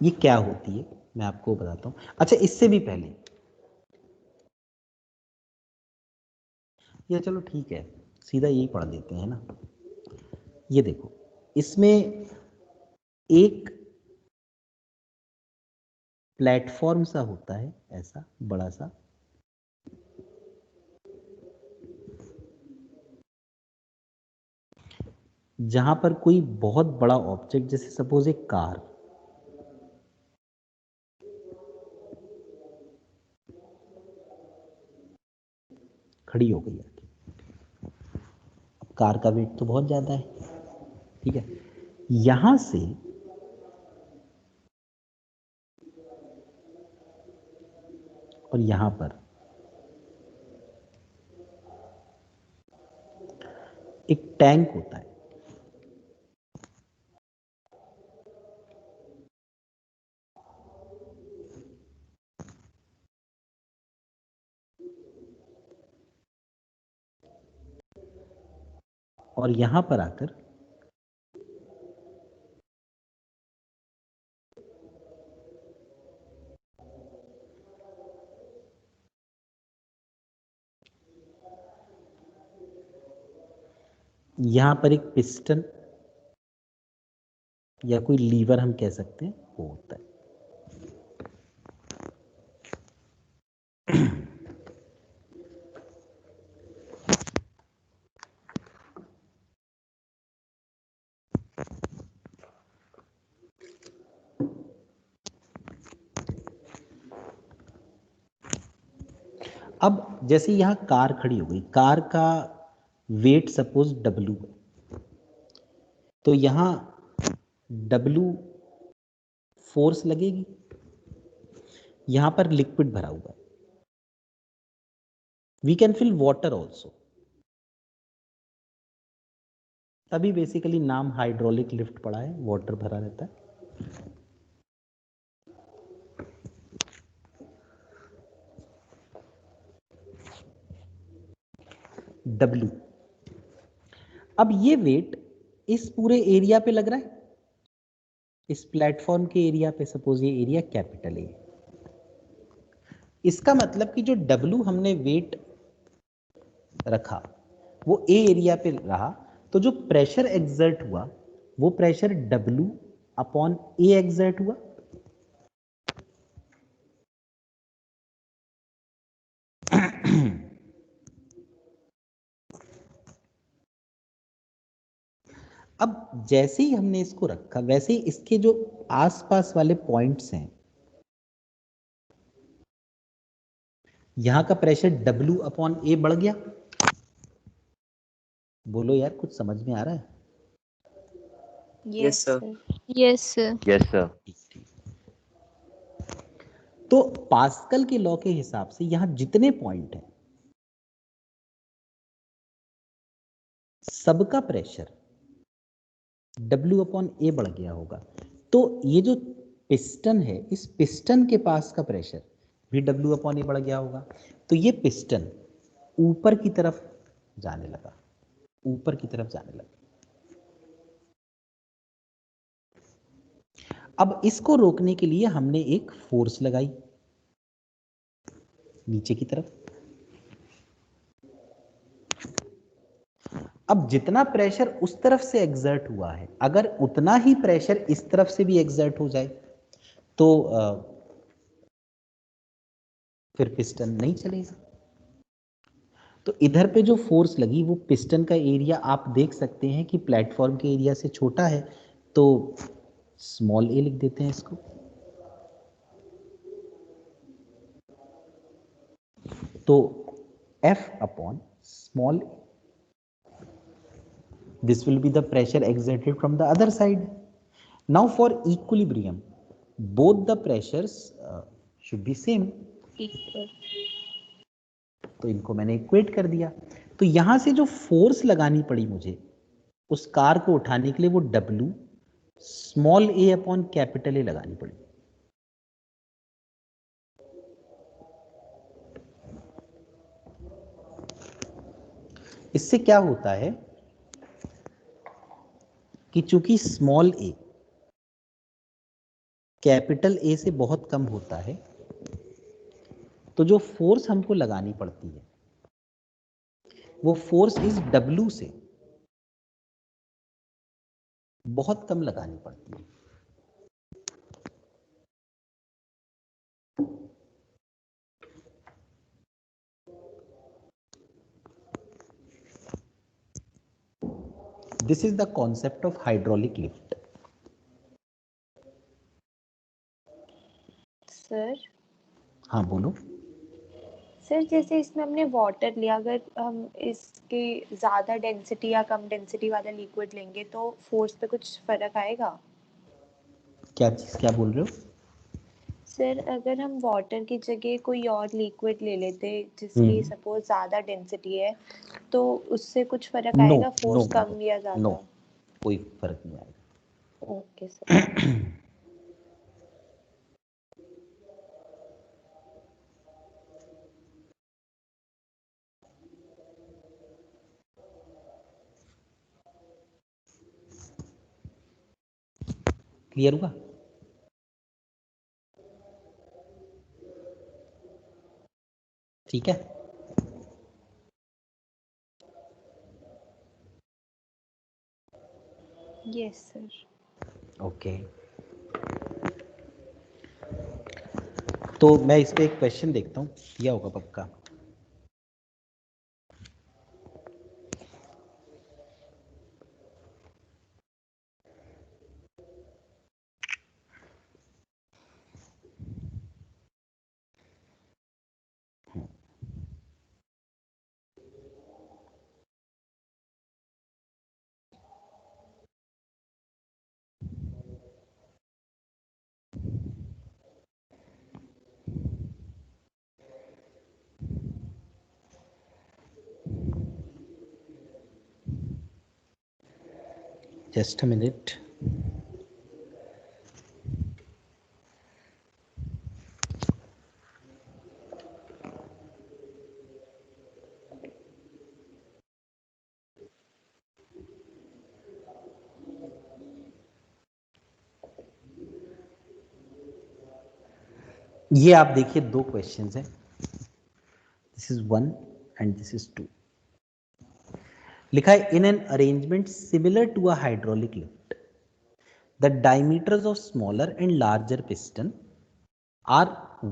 Speaker 1: ये क्या होती है मैं आपको बताता हूं। अच्छा, इससे भी पहले ये चलो ठीक है, सीधा यही पढ़ देते हैं ना। ये देखो, इसमें एक प्लेटफॉर्म सा होता है, ऐसा बड़ा सा, जहां पर कोई बहुत बड़ा ऑब्जेक्ट, जैसे सपोज एक कार, खड़ी हो गई है। कार का वेट तो बहुत ज्यादा है, ठीक है। यहां से और यहां पर एक टैंक होता है। और यहां पर आकर यहां पर एक पिस्टन या कोई लीवर हम कह सकते हैं, वो होता है। अब जैसे यहां कार खड़ी हो गई, कार का वेट सपोज W है, तो यहां W फोर्स लगेगी। यहां पर लिक्विड भरा हुआ है, we can fill water also. तभी बेसिकली नाम हाइड्रोलिक लिफ्ट पड़ा है, वाटर भरा रहता है। W। अब ये वेट इस पूरे एरिया पे लग रहा है, इस प्लेटफॉर्म के एरिया पे। सपोज ये एरिया कैपिटल ए, इसका मतलब कि जो W हमने वेट रखा वो ए एरिया पे रहा, तो जो प्रेशर एग्जर्ट हुआ वो प्रेशर W अपॉन ए एग्जर्ट हुआ। अब जैसे ही हमने इसको रखा, वैसे ही इसके जो आसपास वाले पॉइंट्स हैं, यहां का प्रेशर W अपॉन ए बढ़ गया। बोलो यार, कुछ समझ में आ रहा है?
Speaker 3: Yes sir.
Speaker 6: Yes sir.
Speaker 7: Yes sir.
Speaker 1: तो पास्कल के लॉ के हिसाब से यहां जितने पॉइंट हैं, सबका प्रेशर W अपॉन ए बढ़ गया होगा। तो ये जो पिस्टन है, इस पिस्टन के पास का प्रेशर भी W अपॉन ए बढ़ गया होगा। तो ये पिस्टन ऊपर की तरफ जाने लगा, ऊपर की तरफ जाने लगा। अब इसको रोकने के लिए हमने एक फोर्स लगाई नीचे की तरफ। अब जितना प्रेशर उस तरफ से एग्जर्ट हुआ है, अगर उतना ही प्रेशर इस तरफ से भी एग्जर्ट हो जाए तो फिर पिस्टन नहीं चलेगा। तो इधर पे जो फोर्स लगी वो पिस्टन का एरिया आप देख सकते हैं कि प्लेटफॉर्म के एरिया से छोटा है, तो स्मॉल ए लिख देते हैं इसको। तो F upon small, this will be the pressure exerted from the other side. Now for equilibrium, both the pressures should be same.
Speaker 6: Equal.
Speaker 1: तो इनको मैंने इक्वेट कर दिया। तो यहां से जो फोर्स लगानी पड़ी मुझे उस कार को उठाने के लिए, वो W small A upon capital A लगानी पड़ी। इससे क्या होता है कि चूंकि स्मॉल ए कैपिटल ए से बहुत कम होता है, तो जो फोर्स हमको लगानी पड़ती है वो फोर्स इस W से बहुत कम लगानी पड़ती है। This is the concept of hydraulic lift.
Speaker 6: Sir
Speaker 1: हाँ बोलो।
Speaker 6: सर जैसे इसमें हमने वाटर लिया, अगर हम इसके ज़्यादा डेंसिटी या कम डेंसिटी वाला लिक्विड लेंगे तो फोर्स पे कुछ फर्क आएगा?
Speaker 1: क्या चीज, क्या बोल रहे हो?
Speaker 6: सर अगर हम वाटर की जगह कोई और लिक्विड ले लेते जिसकी सपोज ज़्यादा डेंसिटी है, तो उससे कुछ फर्क
Speaker 1: नो
Speaker 6: आएगा,
Speaker 1: नो
Speaker 6: फोर्स कम
Speaker 1: नो
Speaker 6: या
Speaker 1: नो,
Speaker 6: ज़्यादा?
Speaker 1: कोई फर्क नहीं आएगा।
Speaker 6: Okay sir.
Speaker 1: क्लियर हुआ? ठीक है।
Speaker 6: Yes sir.
Speaker 1: ओके, तो मैं इस पे एक क्वेश्चन देखता हूँ, किया होगा पक्का। Just a minute. ये आप देखिए, दो क्वेश्चंस हैं, this is 1 and this is 2। लिखा है in an arrangement similar to a hydraulic lift the diameters of smaller and larger piston are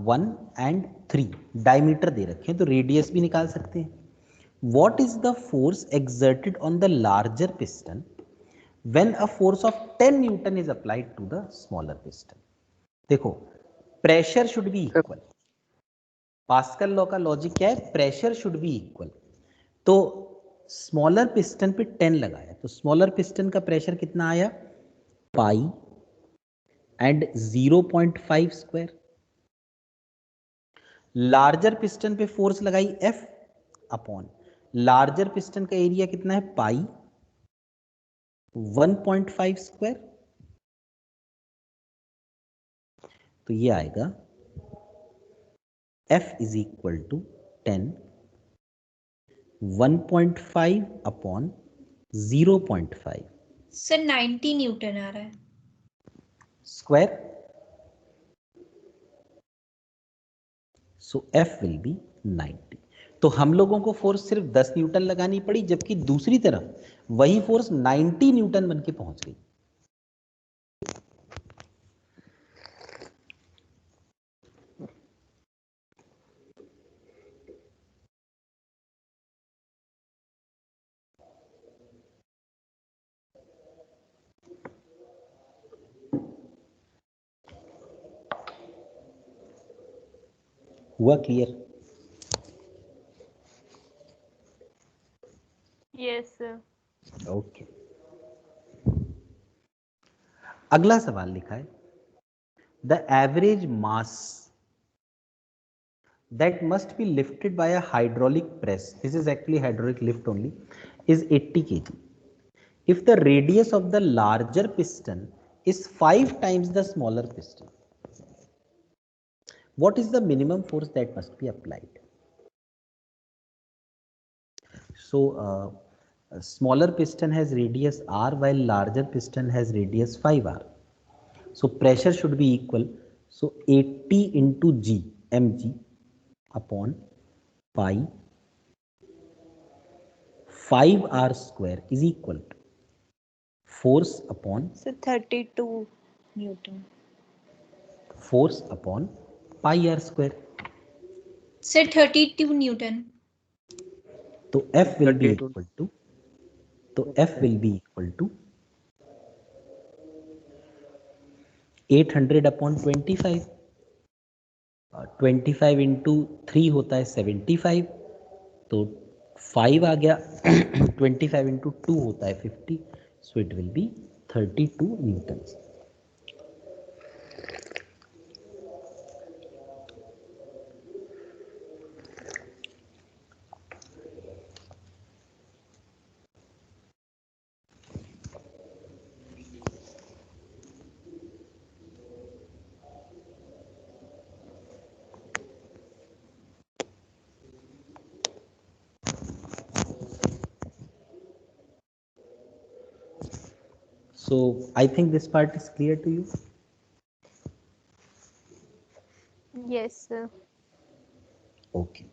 Speaker 1: 1 and 3। Diameter दे रखे हैं तो रेडियस भी निकाल सकते हैं। What is the force exerted on the larger piston when a force of 10 newton is applied to the smaller piston. देखो, pressure should be equal. Pascal law का लॉजिक क्या है? Pressure should be equal. तो smaller piston पे 10 लगाया तो smaller piston का pressure कितना आया? Pi and 0.5 square. Larger piston पे फोर्स लगाई F अपॉन लार्जर पिस्टन का एरिया कितना है? Pi 1.5 square. तो ये आएगा F is equal to 10 1.5 upon 0.5
Speaker 2: sir 90 newton आ रहा है।
Speaker 1: Square. So F will be 90। तो हम लोगों को फोर्स सिर्फ 10 न्यूटन लगानी पड़ी, जबकि दूसरी तरफ वही फोर्स 90 न्यूटन बन के पहुंच गई। हुआ क्लियर?
Speaker 8: Yes sir.
Speaker 1: ओके, अगला सवाल लिखा है the average mass that must be lifted by a hydraulic press, this is actually hydraulic lift only, is 80 kg if the radius of the larger piston is 5 times the smaller piston. What is the minimum force that must be applied? So a smaller piston has radius r while larger piston has radius 5r. So pressure should be equal. So 80 into g mg upon pi 5r square is equal to force upon
Speaker 6: So 32 Newton.
Speaker 1: force upon pi r square.
Speaker 2: Sir 32 Newton.
Speaker 1: तो F will be
Speaker 3: 32.
Speaker 1: equal to, तो F will be equal to 800 upon 25. 25 into 3 होता है 75, तो 5 आ गया. 25 into 2 होता है 50, so it will be 32 newtons. So I think this part is clear to you.
Speaker 8: Yes, sir.
Speaker 1: Okay.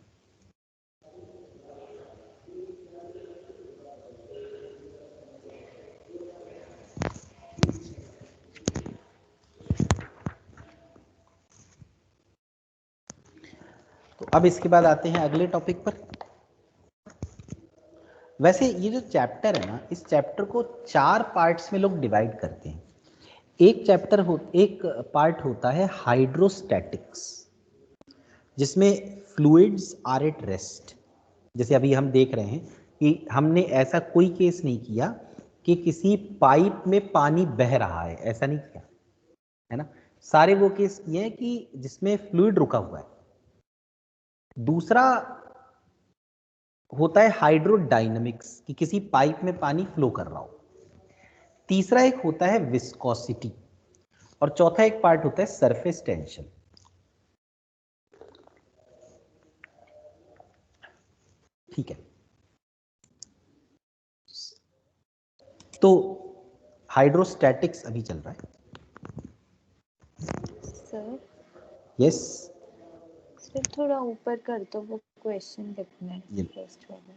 Speaker 1: तो अब इसके बाद आते हैं अगले टॉपिक पर. वैसे ये जो चैप्टर है ना, इस चैप्टर को 4 पार्ट्स में लोग डिवाइड करते हैं. एक पार्ट होता है हाइड्रोस्टैटिक्स, जिसमें फ्लूइड्स आर एट रेस्ट. जैसे अभी हम देख रहे हैं कि हमने ऐसा कोई केस नहीं किया कि किसी पाइप में पानी बह रहा है, ऐसा नहीं किया है ना. सारे वो केस किए हैं कि जिसमें फ्लूइड रुका हुआ है. दूसरा होता है हाइड्रोडायनामिक्स, कि किसी पाइप में पानी फ्लो कर रहा हो. तीसरा एक होता है विस्कोसिटी, और चौथा एक पार्ट होता है सरफेस टेंशन. ठीक है, तो हाइड्रोस्टैटिक्स अभी चल रहा है.
Speaker 6: सर
Speaker 1: यस,
Speaker 6: सर थोड़ा ऊपर कर दो, वो क्वेश्चन लिखना है
Speaker 1: ये
Speaker 6: फर्स्ट वाला.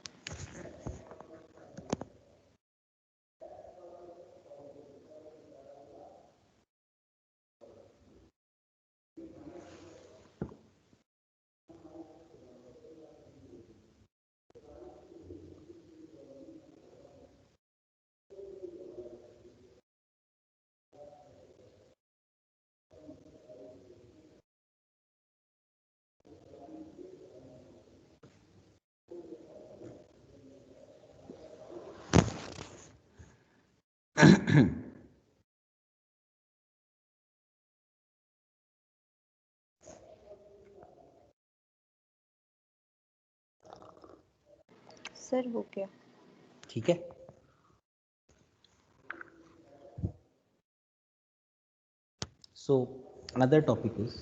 Speaker 6: सर हो गया.
Speaker 1: ठीक है. So another topic is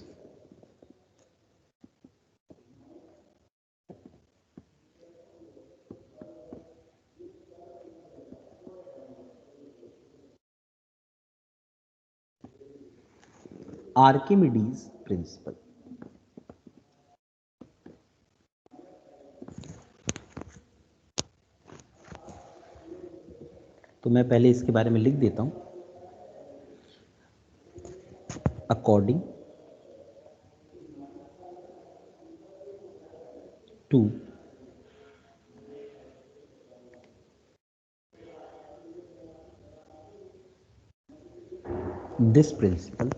Speaker 1: Archimedes principle. तो मैं पहले इसके बारे में लिख देता हूं. According to this principle,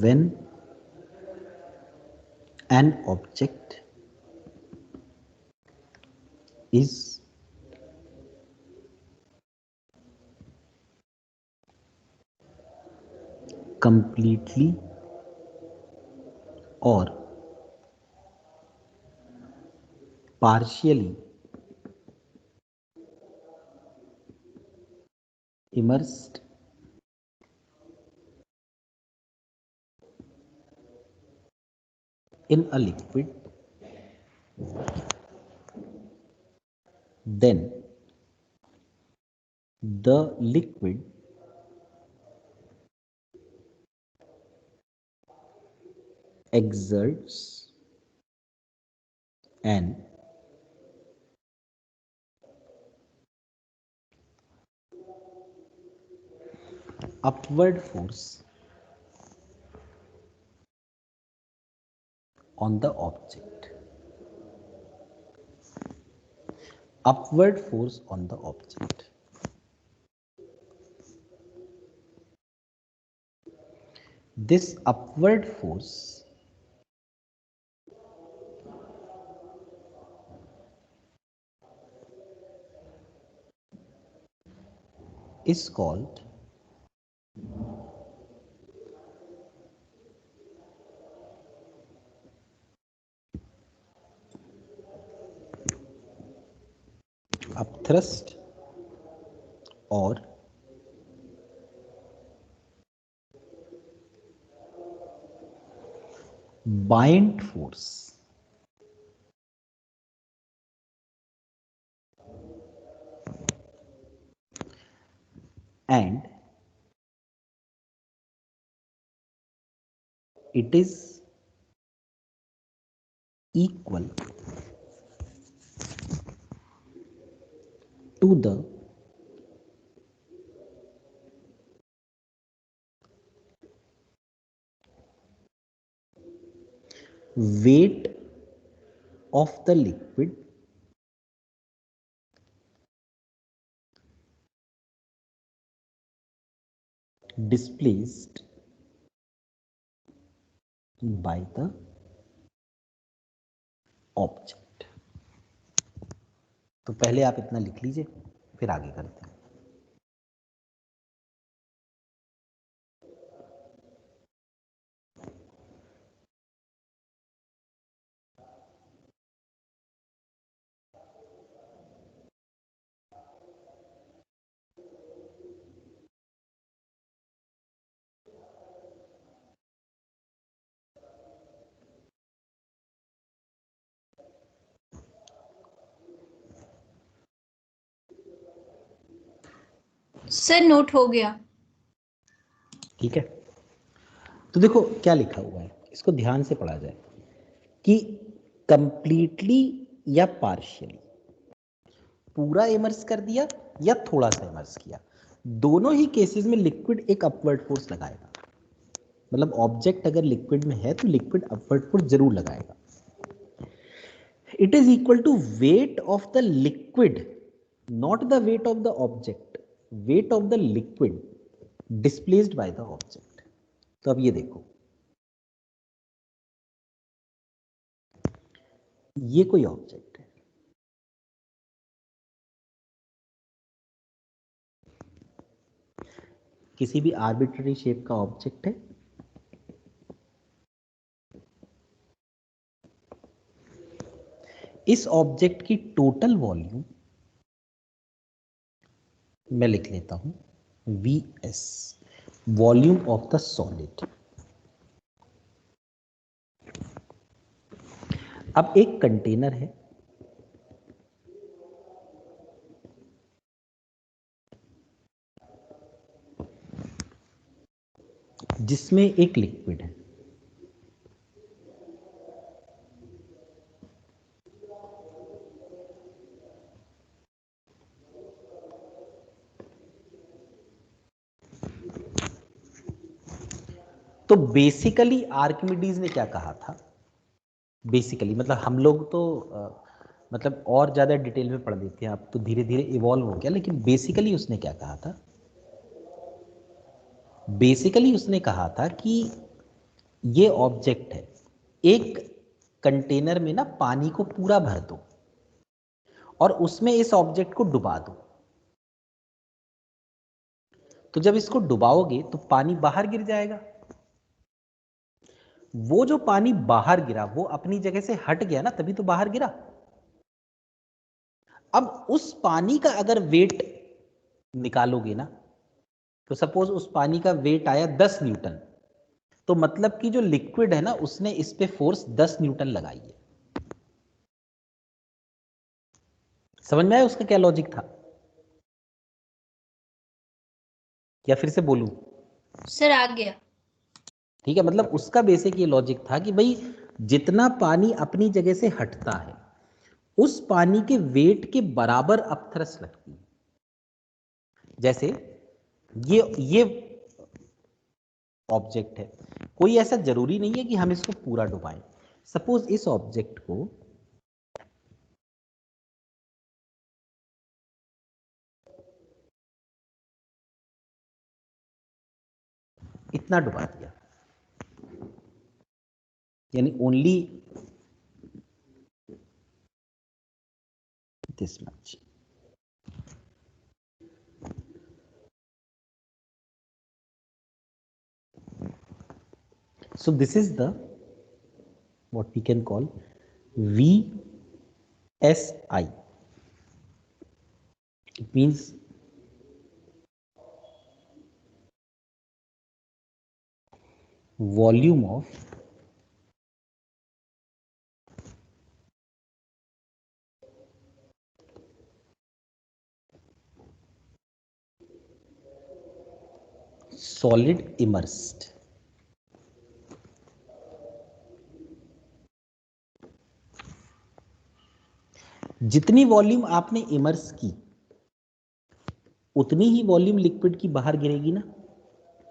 Speaker 1: when an object is completely or partially immersed in a liquid, then the liquid exerts an upward force on the object. Upward force on the object. This upward force is called upthrust or buoyant force. And it is equal to the weight of the liquid displaced by the object. तो पहले आप इतना लिख लीजिए, फिर आगे करते हैं.
Speaker 2: सर नोट हो गया.
Speaker 1: ठीक है, तो देखो क्या लिखा हुआ है, इसको ध्यान से पढ़ा जाए कि कंप्लीटली या पार्शियली, पूरा इमर्स कर दिया या थोड़ा सा इमर्स किया, दोनों ही केसेस में लिक्विड एक अपवर्ड फोर्स लगाएगा. मतलब ऑब्जेक्ट अगर लिक्विड में है तो लिक्विड अपवर्ड फोर्स जरूर लगाएगा. It is equal to weight of the liquid, not the weight of the object, weight of the liquid displaced by the object. तो अब ये देखो, ये कोई ऑब्जेक्ट है, किसी भी आर्बिट्ररी शेप का ऑब्जेक्ट है. इस ऑब्जेक्ट की टोटल वॉल्यूम मैं लिख लेता हूं Vs, volume of the solid. अब एक कंटेनर है, जिसमें एक लिक्विड है. तो बेसिकली आर्किमिडीज ने क्या कहा था, बेसिकली मतलब हम लोग तो मतलब और ज्यादा डिटेल में पढ़ देते हैं, अब तो धीरे धीरे इवॉल्व हो गया, लेकिन बेसिकली उसने क्या कहा था, बेसिकली उसने कहा था कि ये ऑब्जेक्ट है, एक कंटेनर में ना पानी को पूरा भर दो और उसमें इस ऑब्जेक्ट को डुबा दो. तो जब इसको डुबाओगे तो पानी बाहर गिर जाएगा. वो जो पानी बाहर गिरा वो अपनी जगह से हट गया ना, तभी तो बाहर गिरा. अब उस पानी का अगर वेट निकालोगे ना, तो सपोज उस पानी का वेट आया 10 न्यूटन, तो मतलब कि जो लिक्विड है ना उसने इस पे फोर्स 10 न्यूटन लगाई है. समझ में आया उसका क्या लॉजिक था, या फिर से बोलूं?
Speaker 2: सर आ गया।
Speaker 1: ठीक है, मतलब उसका बेसिक ये लॉजिक था कि भाई जितना पानी अपनी जगह से हटता है उस पानी के वेट के बराबर अपथ्रस्ट लगती है। जैसे ये ऑब्जेक्ट है, कोई ऐसा जरूरी नहीं है कि हम इसको पूरा डुबाएं। सपोज इस ऑब्जेक्ट को इतना डुबा दिया, यानी only this much. So this is the what we can call VSI. It means volume of solid immersed. जितनी वॉल्यूम आपने इमर्स की उतनी ही वॉल्यूम लिक्विड की बाहर गिरेगी ना,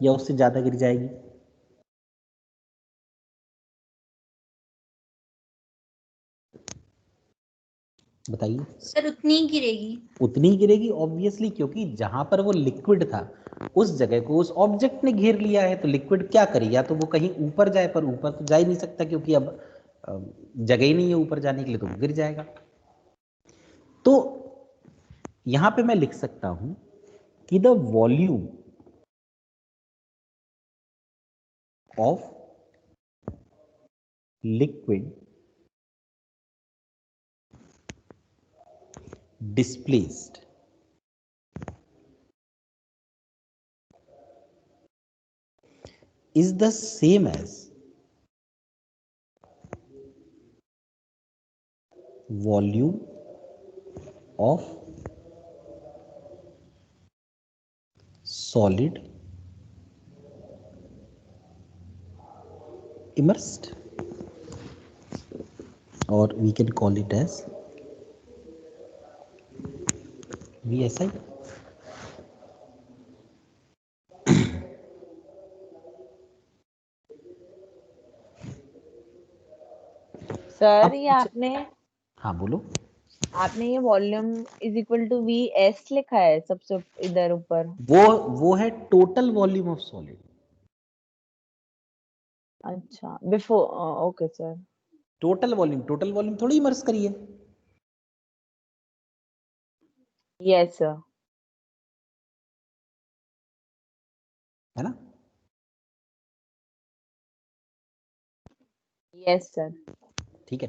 Speaker 1: या उससे ज्यादा गिर जाएगी? बताइए।
Speaker 2: सर उतनी ही गिरेगी।
Speaker 1: उतनी ही गिरेगी ऑब्वियसली, क्योंकि जहां पर वो लिक्विड था उस जगह को उस ऑब्जेक्ट ने घेर लिया है। तो लिक्विड क्या करे, या तो वो कहीं ऊपर जाए, पर ऊपर तो जा ही नहीं सकता क्योंकि अब जगह ही नहीं है ऊपर जाने के लिए, तो वो गिर जाएगा। तो यहां पे मैं लिख सकता हूं कि the volume of liquid displaced is the same as volume of solid immersed, or we can call it as VSI.
Speaker 9: Sir ये आपने
Speaker 1: हाँ बोलो।
Speaker 9: आपने ये volume is equal to V S लिखा है सबसे इधर ऊपर।
Speaker 1: वो है टोटल वॉल्यूम ऑफ सॉलिड।
Speaker 9: अच्छा before, okay sir.
Speaker 1: Total volume थोड़ी इमर्स करिए,
Speaker 9: यस सर।
Speaker 1: है ना?
Speaker 9: Yes sir.
Speaker 1: ठीक है।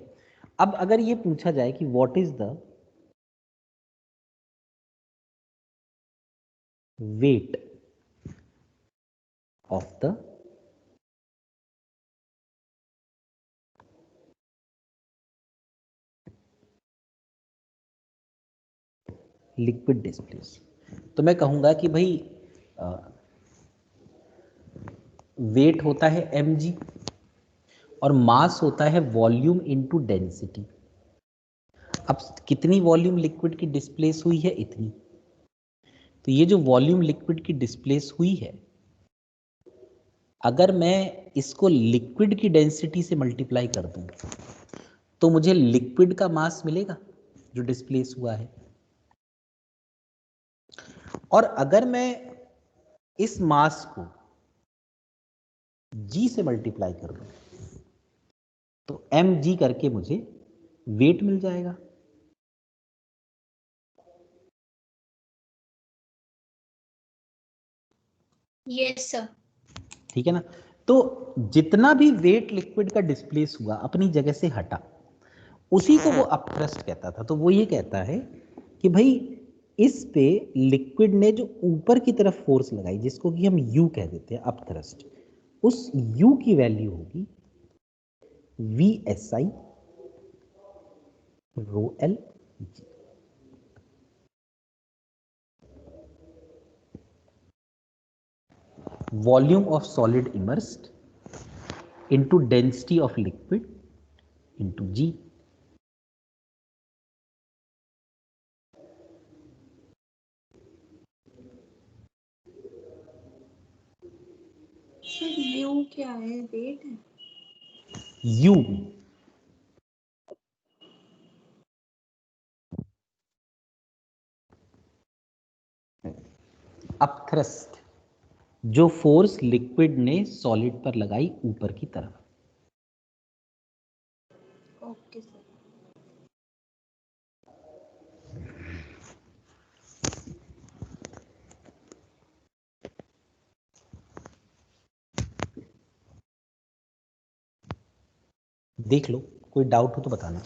Speaker 1: अब अगर ये पूछा जाए कि what is the weight of the liquid displace, तो मैं कहूंगा कि भाई वेट होता है mg और मास होता है वॉल्यूम इनटू डेंसिटी। अब कितनी वॉल्यूम लिक्विड की डिस्प्लेस हुई है? इतनी। तो ये जो वॉल्यूम लिक्विड की डिस्प्लेस हुई है, अगर मैं इसको लिक्विड की डेंसिटी से मल्टीप्लाई कर दूं तो मुझे लिक्विड का मास मिलेगा जो डिस्प्लेस हुआ है। और अगर मैं इस मास को g से मल्टीप्लाई कर दूं तो mg करके मुझे वेट मिल जाएगा।
Speaker 2: Yes sir.
Speaker 1: ठीक है ना? तो जितना भी वेट लिक्विड का डिस्प्लेस हुआ अपनी जगह से हटा, उसी को वो अपथ्रस्ट कहता था। तो वो ये कहता है कि भाई इस पे लिक्विड ने जो ऊपर की तरफ फोर्स लगाई, जिसको कि हम U कह देते हैं अपथ्रस्ट, उस U की वैल्यू होगी VSI ρ L G। Volume of solid immersed into density of liquid into G.
Speaker 2: Sir you क्या है? वेट है?
Speaker 1: U अपथ्रस्ट, जो फोर्स लिक्विड ने सॉलिड पर लगाई ऊपर की तरफ।
Speaker 2: Okay sir.
Speaker 1: देख लो, कोई डाउट हो तो बताना।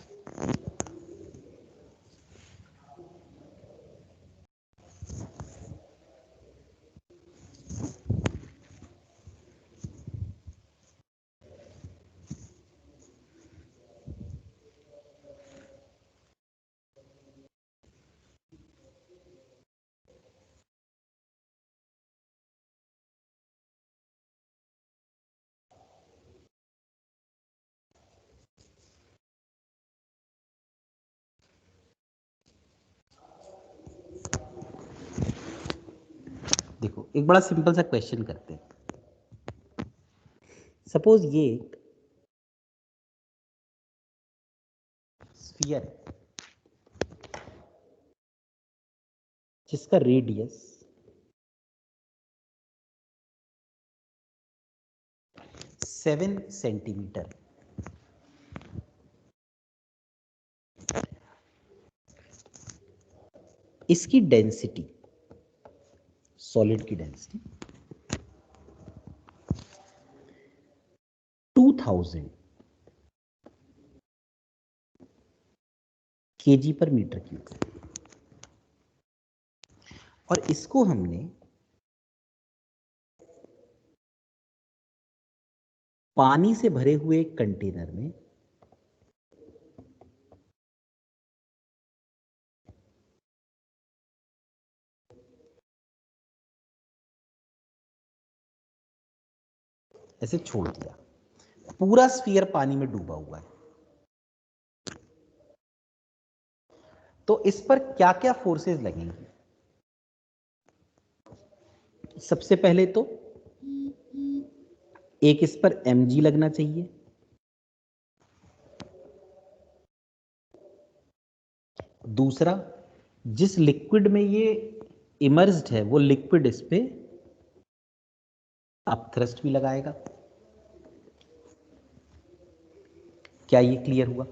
Speaker 1: देखो, एक बड़ा सिंपल सा क्वेश्चन करते हैं। सपोज ये एक स्फीयर है जिसका रेडियस 7 सेंटीमीटर, इसकी डेंसिटी, सॉलिड की डेंसिटी 2000 kg पर मीटर क्यूब, और इसको हमने पानी से भरे हुए एक कंटेनर में ऐसे छोड़ दिया। पूरा स्फीयर पानी में डूबा हुआ है। तो इस पर क्या क्या फोर्सेस लगेंगी? सबसे पहले तो एक इस पर mg लगना चाहिए, दूसरा जिस लिक्विड में ये इमर्स्ड है वो लिक्विड इस पे अपथ्रस्ट भी लगाएगा। क्या ये क्लियर हुआ?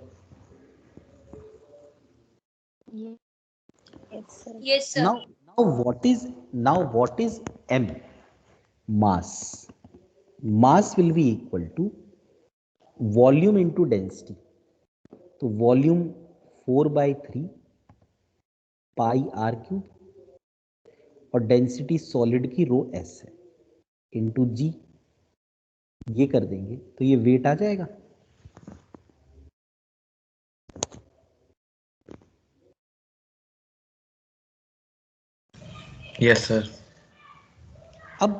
Speaker 2: Yes sir.
Speaker 1: now what is m? Mass. Mass will be equal to volume into density. तो वॉल्यूम 4/3 पाई आर क्यूब, और डेंसिटी सॉलिड की रो एस है, इंटू जी। ये कर देंगे तो ये वेट आ जाएगा।
Speaker 5: Yes sir.
Speaker 1: अब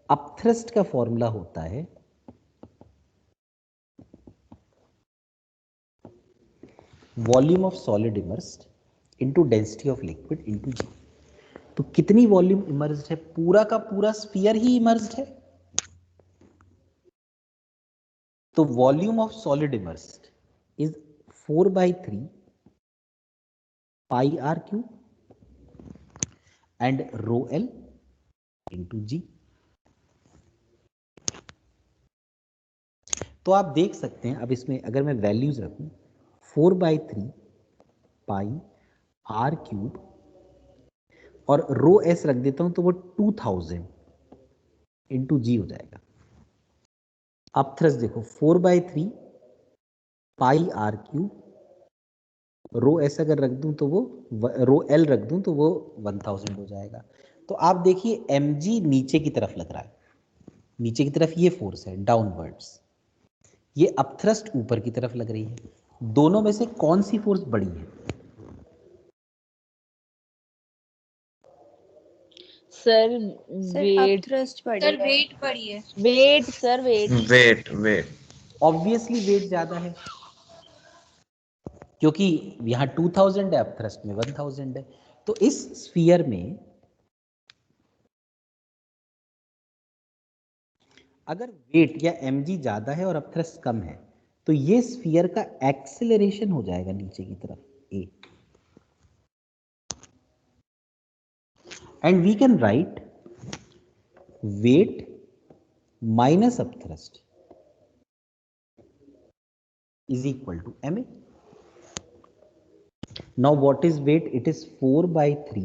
Speaker 1: अपथ्रस्ट का फॉर्मूला होता है volume of solid immersed into density of liquid into g. तो कितनी वॉल्यूम इमर्स्ड है? पूरा का पूरा स्फीयर ही इमर्स्ड है। तो volume of solid immersed is 4/3 pi r cube and rho L into g. तो आप देख सकते हैं, अब इसमें अगर मैं वैल्यूज रखूं 4/3 पाई आर क्यूब और रो एस रख देता हूं तो वो 2000 इंटू जी हो जाएगा। अपथ्रस्ट देखो 4/3 pi r cube, rho S अगर रख दूं तो वो रो एल रख दूं तो वो 1000 हो जाएगा। तो आप देखिए mg नीचे की तरफ लग रहा है, नीचे की तरफ ये फोर्स है डाउनवर्ड्स, ये अपथ्रस्ट ऊपर की तरफ लग रही है। दोनों में से कौन सी फोर्स बड़ी है?
Speaker 9: सर
Speaker 6: सर अब
Speaker 9: वेट
Speaker 6: थ्रस्ट
Speaker 2: सर
Speaker 6: बढ़ी है।
Speaker 2: वेट बढ़ी है।
Speaker 9: Weight sir weight
Speaker 7: weight weight
Speaker 1: obviously weight ज्यादा है क्योंकि यहाँ 2000 है, अब थ्रस्ट में 1000 है। तो इस स्फीयर में अगर वेट या mg ज्यादा है और अपथ्रस्ट कम है तो ये स्फीयर का एक्सेलरेशन हो जाएगा नीचे की तरफ a, and we can write weight minus upthrust is equal to ma. Now what is weight? It is 4/3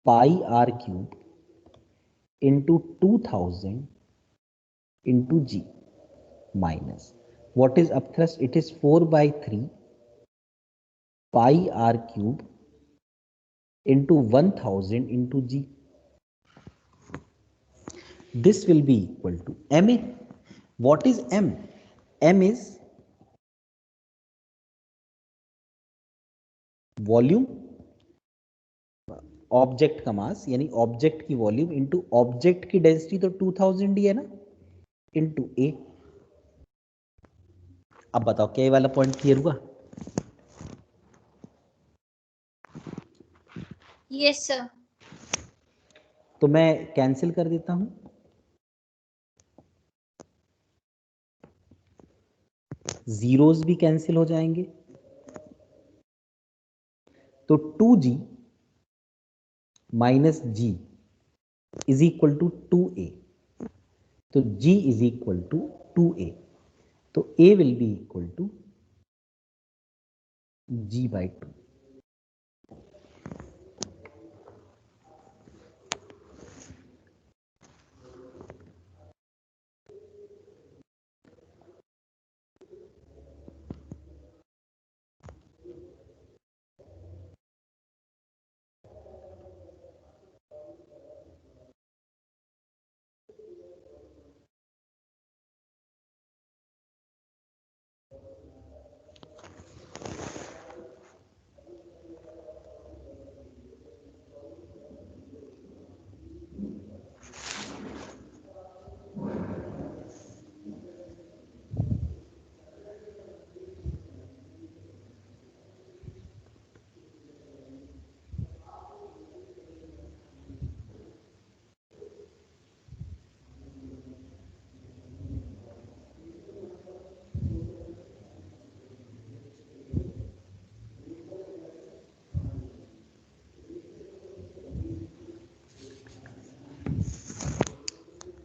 Speaker 1: pi r cube into 2000 into g minus what is upthrust? It is 4/3 pi r cube into 1000 into g. This will be equal to ma. What is m? m is volume object का मास, यानी object की volume into object की density, तो 2000 ही है ना, into ए। अब बताओ क्या ये वाला पॉइंट क्लियर हुआ?
Speaker 2: Yes sir.
Speaker 1: तो मैं कैंसिल कर देता हूं, जीरोस भी कैंसिल हो जाएंगे, तो 2g minus g is equal to 2a, तो g is equal to 2a, तो a will be equal to g/2।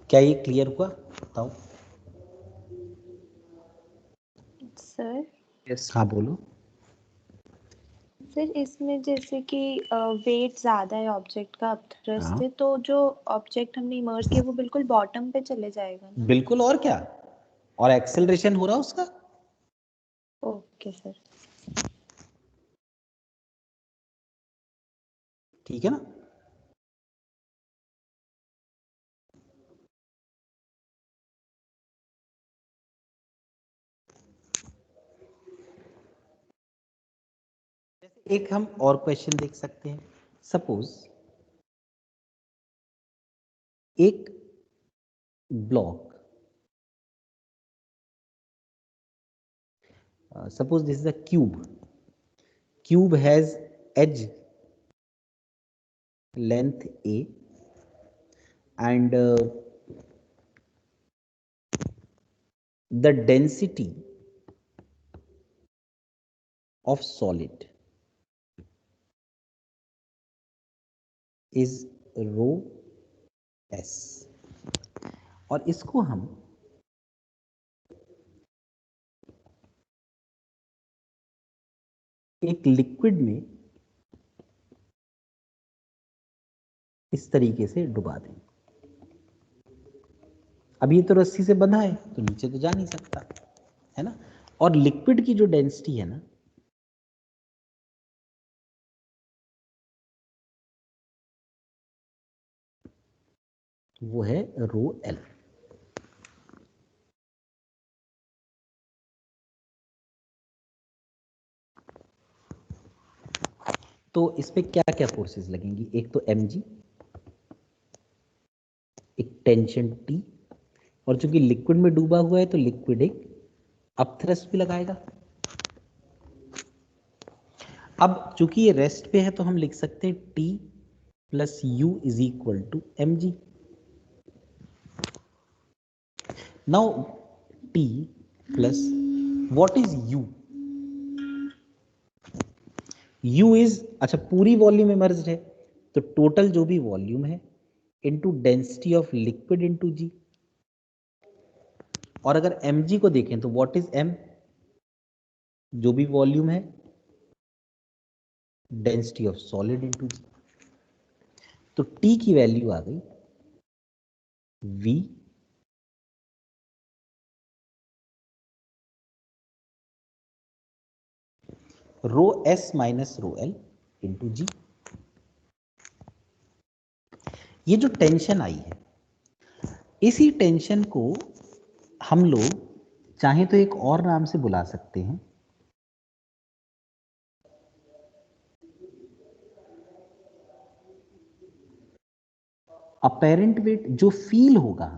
Speaker 1: क्या ये क्लियर हुआ? बताओ।
Speaker 6: सर
Speaker 3: यस
Speaker 1: हाँ बोलो।
Speaker 6: सर इसमें जैसे कि वेट ज्यादा है ऑब्जेक्ट का अपथ्रस्ट
Speaker 1: हाँ
Speaker 6: से, तो जो ऑब्जेक्ट हमने इमर्ज किया वो बिल्कुल बॉटम पे चले जाएगा ना?
Speaker 1: बिल्कुल, और क्या, और एक्सेलरेशन हो रहा उसका।
Speaker 6: Okay sir.
Speaker 1: ठीक है ना? एक हम और क्वेश्चन देख सकते हैं। सपोज एक block, suppose this is a cube has edge length a and the density of solid is rho s, और इसको हम एक लिक्विड में इस तरीके से डुबा दें। अब ये तो रस्सी से बंधा है तो नीचे तो जा नहीं सकता है ना, और लिक्विड की जो डेंसिटी है ना वो है रो एल। तो इस पे क्या क्या फोर्सेस लगेंगी? एक तो mg, एक टेंशन T, और चूंकि लिक्विड में डूबा हुआ है तो लिक्विड एक अपथ्रस्ट भी लगाएगा। अब चूंकि ये रेस्ट पे है तो हम लिख सकते हैं T plus U is equal to mg। Now T plus what is U? U is, अच्छा पूरी वॉल्यूम इमर्ज्ड है तो टोटल जो भी वॉल्यूम है into density of liquid into G। और अगर mg को देखें तो व्हाट इज m? जो भी वॉल्यूम है density of solid into G। तो T की वैल्यू आ गई V रो S minus rho L into G। ये जो टेंशन आई है, इसी टेंशन को हम लोग चाहे तो एक और नाम से बुला सकते हैं, अपेरेंट वेट जो फील होगा।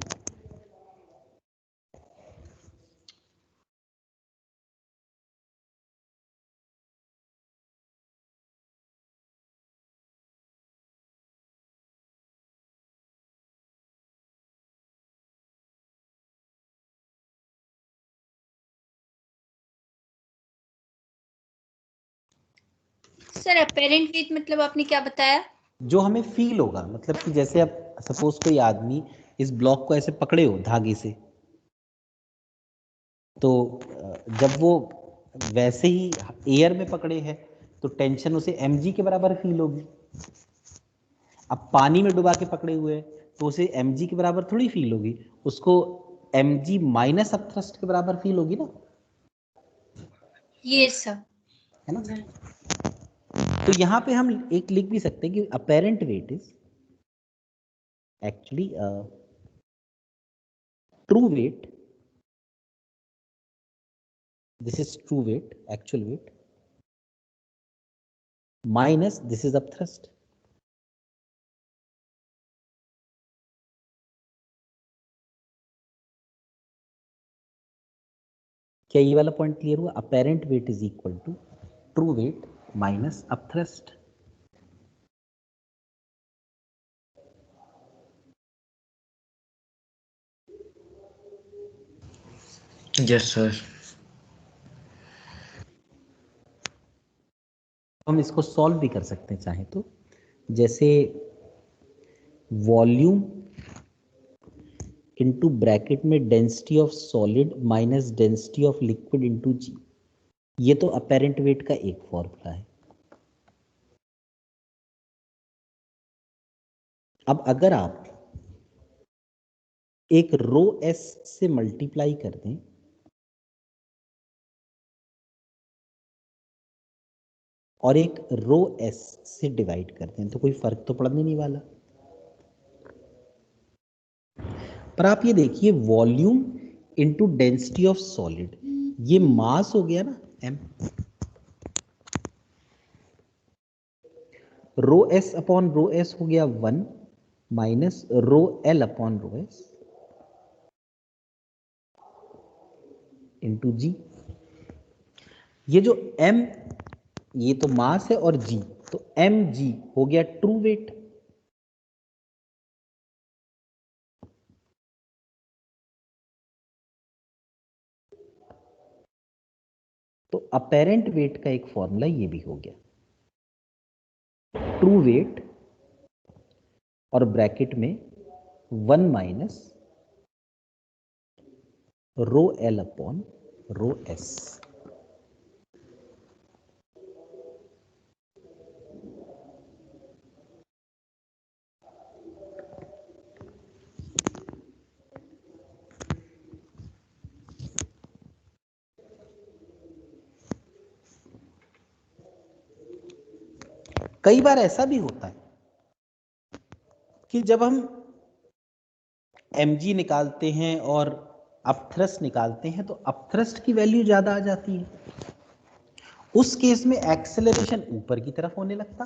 Speaker 2: सर अपेरेंट वेट मतलब आपने क्या बताया?
Speaker 1: जो हमें फील होगा, मतलब कि जैसे अब सपोज कोई आदमी इस ब्लॉक को ऐसे पकड़े हो धागे से, तो जब वो वैसे ही एयर में पकड़े है तो टेंशन उसे mg के बराबर फील होगी। अब पानी में डुबा के पकड़े हुए हैं तो उसे mg के बराबर थोड़ी फील होगी, उसको mg माइनस अपथ्रस्ट के बराबर फील होगी ना,
Speaker 2: ये सर
Speaker 1: है ना। तो यहां पे हम एक लिख भी सकते हैं कि apparent weight is actually true weight, this is true weight, actual weight, minus this is upthrust। क्या ये वाला पॉइंट क्लियर हुआ? Apparent weight is equal to true weight minus upthrust.
Speaker 7: Yes sir.
Speaker 1: हम इसको सॉल्व भी कर सकते हैं चाहे तो, जैसे वॉल्यूम इनटू ब्रैकेट में density of solid minus density of liquid into g. ये तो अपेरेंट वेट का एक फॉर्मूला है। अब अगर आप एक रो एस से मल्टीप्लाई कर दें और एक रो एस से डिवाइड करते हैं तो कोई फर्क तो पड़ने नहीं वाला। पर आप ये देखिए volume into density of solid, ये मास हो गया ना m, rho S upon rho S हो गया 1 minus rho L upon rho S into g. ये जो m, ये तो मास है, और g तो mg हो गया ट्रू वेट। तो अपेरेंट वेट का एक फॉर्मूला ये भी हो गया, ट्रू वेट और ब्रैकेट में 1 minus rho L upon rho S. कई बार ऐसा भी होता है कि जब हम mg निकालते हैं और अपथ्रस्ट निकालते हैं तो अपथ्रस्ट की वैल्यू ज्यादा आ जाती है उस केस में एक्सेलरेशन ऊपर की तरफ होने लगता।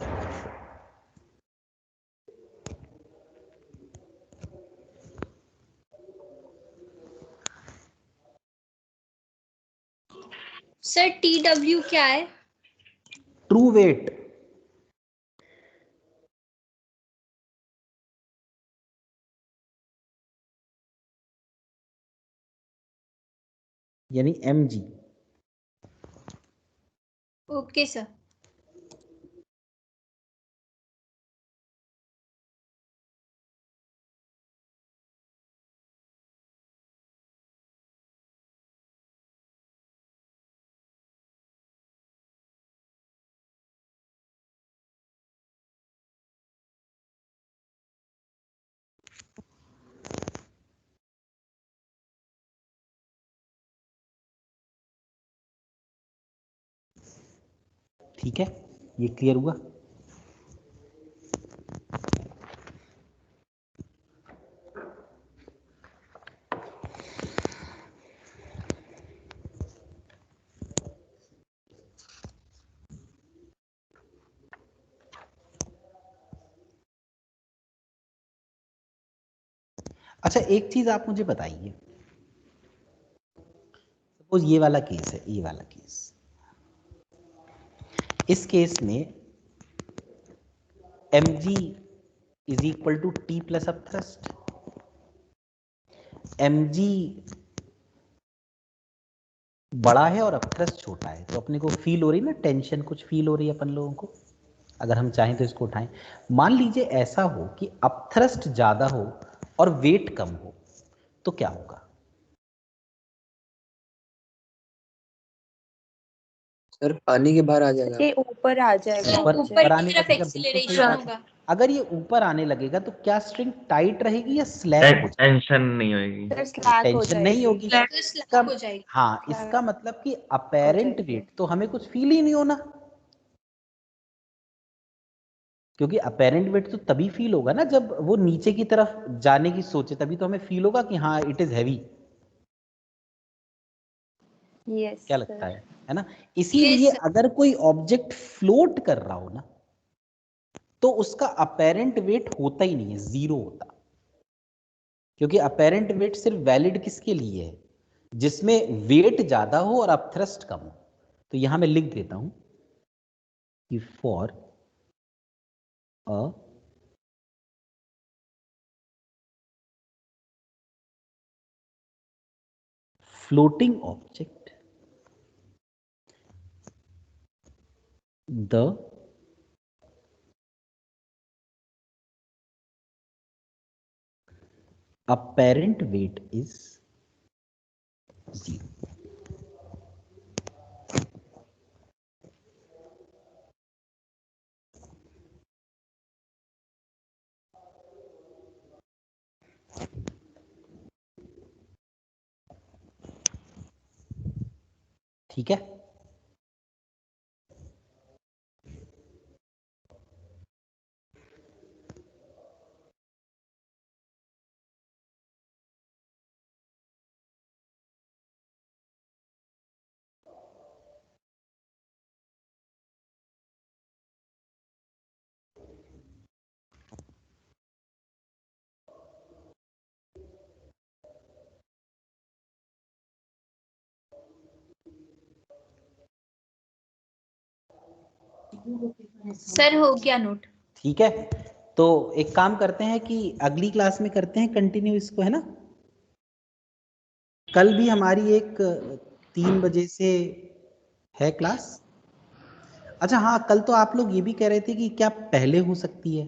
Speaker 2: सर TW क्या है?
Speaker 1: True weight. यानी mg।
Speaker 2: Okay sir.
Speaker 1: ठीक है, ये क्लियर हुआ? अच्छा, एक चीज आप मुझे बताइए, सपोज ये वाला केस है, ये वाला केस, इस केस में mg is equal to T plus upthrust. mg बड़ा है और अपथ्रस्ट छोटा है, तो अपने को फील हो रही ना टेंशन, कुछ फील हो रही है अपन लोगों को। अगर हम चाहें तो इसको उठाएं। मान लीजिए ऐसा हो कि अपथ्रस्ट ज्यादा हो और वेट कम हो, तो क्या होगा?
Speaker 3: सर पानी के बाहर आ जाएगा।
Speaker 6: ये ऊपर आ जाएगा
Speaker 1: ऊपर
Speaker 2: ऊपर
Speaker 1: आने
Speaker 2: की तरफ
Speaker 1: लगेगा, बिल्कुल सही
Speaker 2: एक्सीलरेशन
Speaker 1: बात है।
Speaker 2: होगा।
Speaker 1: अगर ये ऊपर आने लगेगा तो क्या स्ट्रिंग टाइट रहेगी या स्लैग हो जाएगी?
Speaker 7: टेंशन नहीं होगी।
Speaker 6: सर स्लैक हो
Speaker 1: टेंशन नहीं होगी।
Speaker 2: तो स्लैग हो जाएगी।
Speaker 1: हाँ, इसका मतलब कि अपेरेंट
Speaker 6: जाएगी।
Speaker 1: वेट तो हमें कुछ फील ही नहीं होना, क्योंकि अपेरेंट वेट तो तभी फील होगा ना जब वो नीचे की तरफ जाने की सोचे, तभी तो हमें फील होगा कि हाँ इट इज हैवी।
Speaker 6: यस
Speaker 1: क्या लगता
Speaker 6: सर।
Speaker 1: है ना? इसीलिए
Speaker 2: Yes, sir.
Speaker 1: अगर कोई ऑब्जेक्ट फ्लोट कर रहा हो ना, तो उसका अपेरेंट वेट होता ही नहीं है, जीरो होता। क्योंकि अपेरेंट वेट सिर्फ वैलिड किसके लिए है? जिसमें वेट ज्यादा हो और अपथ्रस्ट कम हो। तो यहां मैं लिख देता हूं कि for a floating object, the apparent weight is 0. ठीक है?
Speaker 2: सर हो गया नोट।
Speaker 1: ठीक है, तो एक काम करते हैं कि अगली क्लास में करते हैं कंटिन्यू इसको, है ना? कल भी हमारी एक 3 बजे से है क्लास। अच्छा हाँ, कल तो आप लोग ये भी कह रहे थे कि क्या पहले हो सकती है?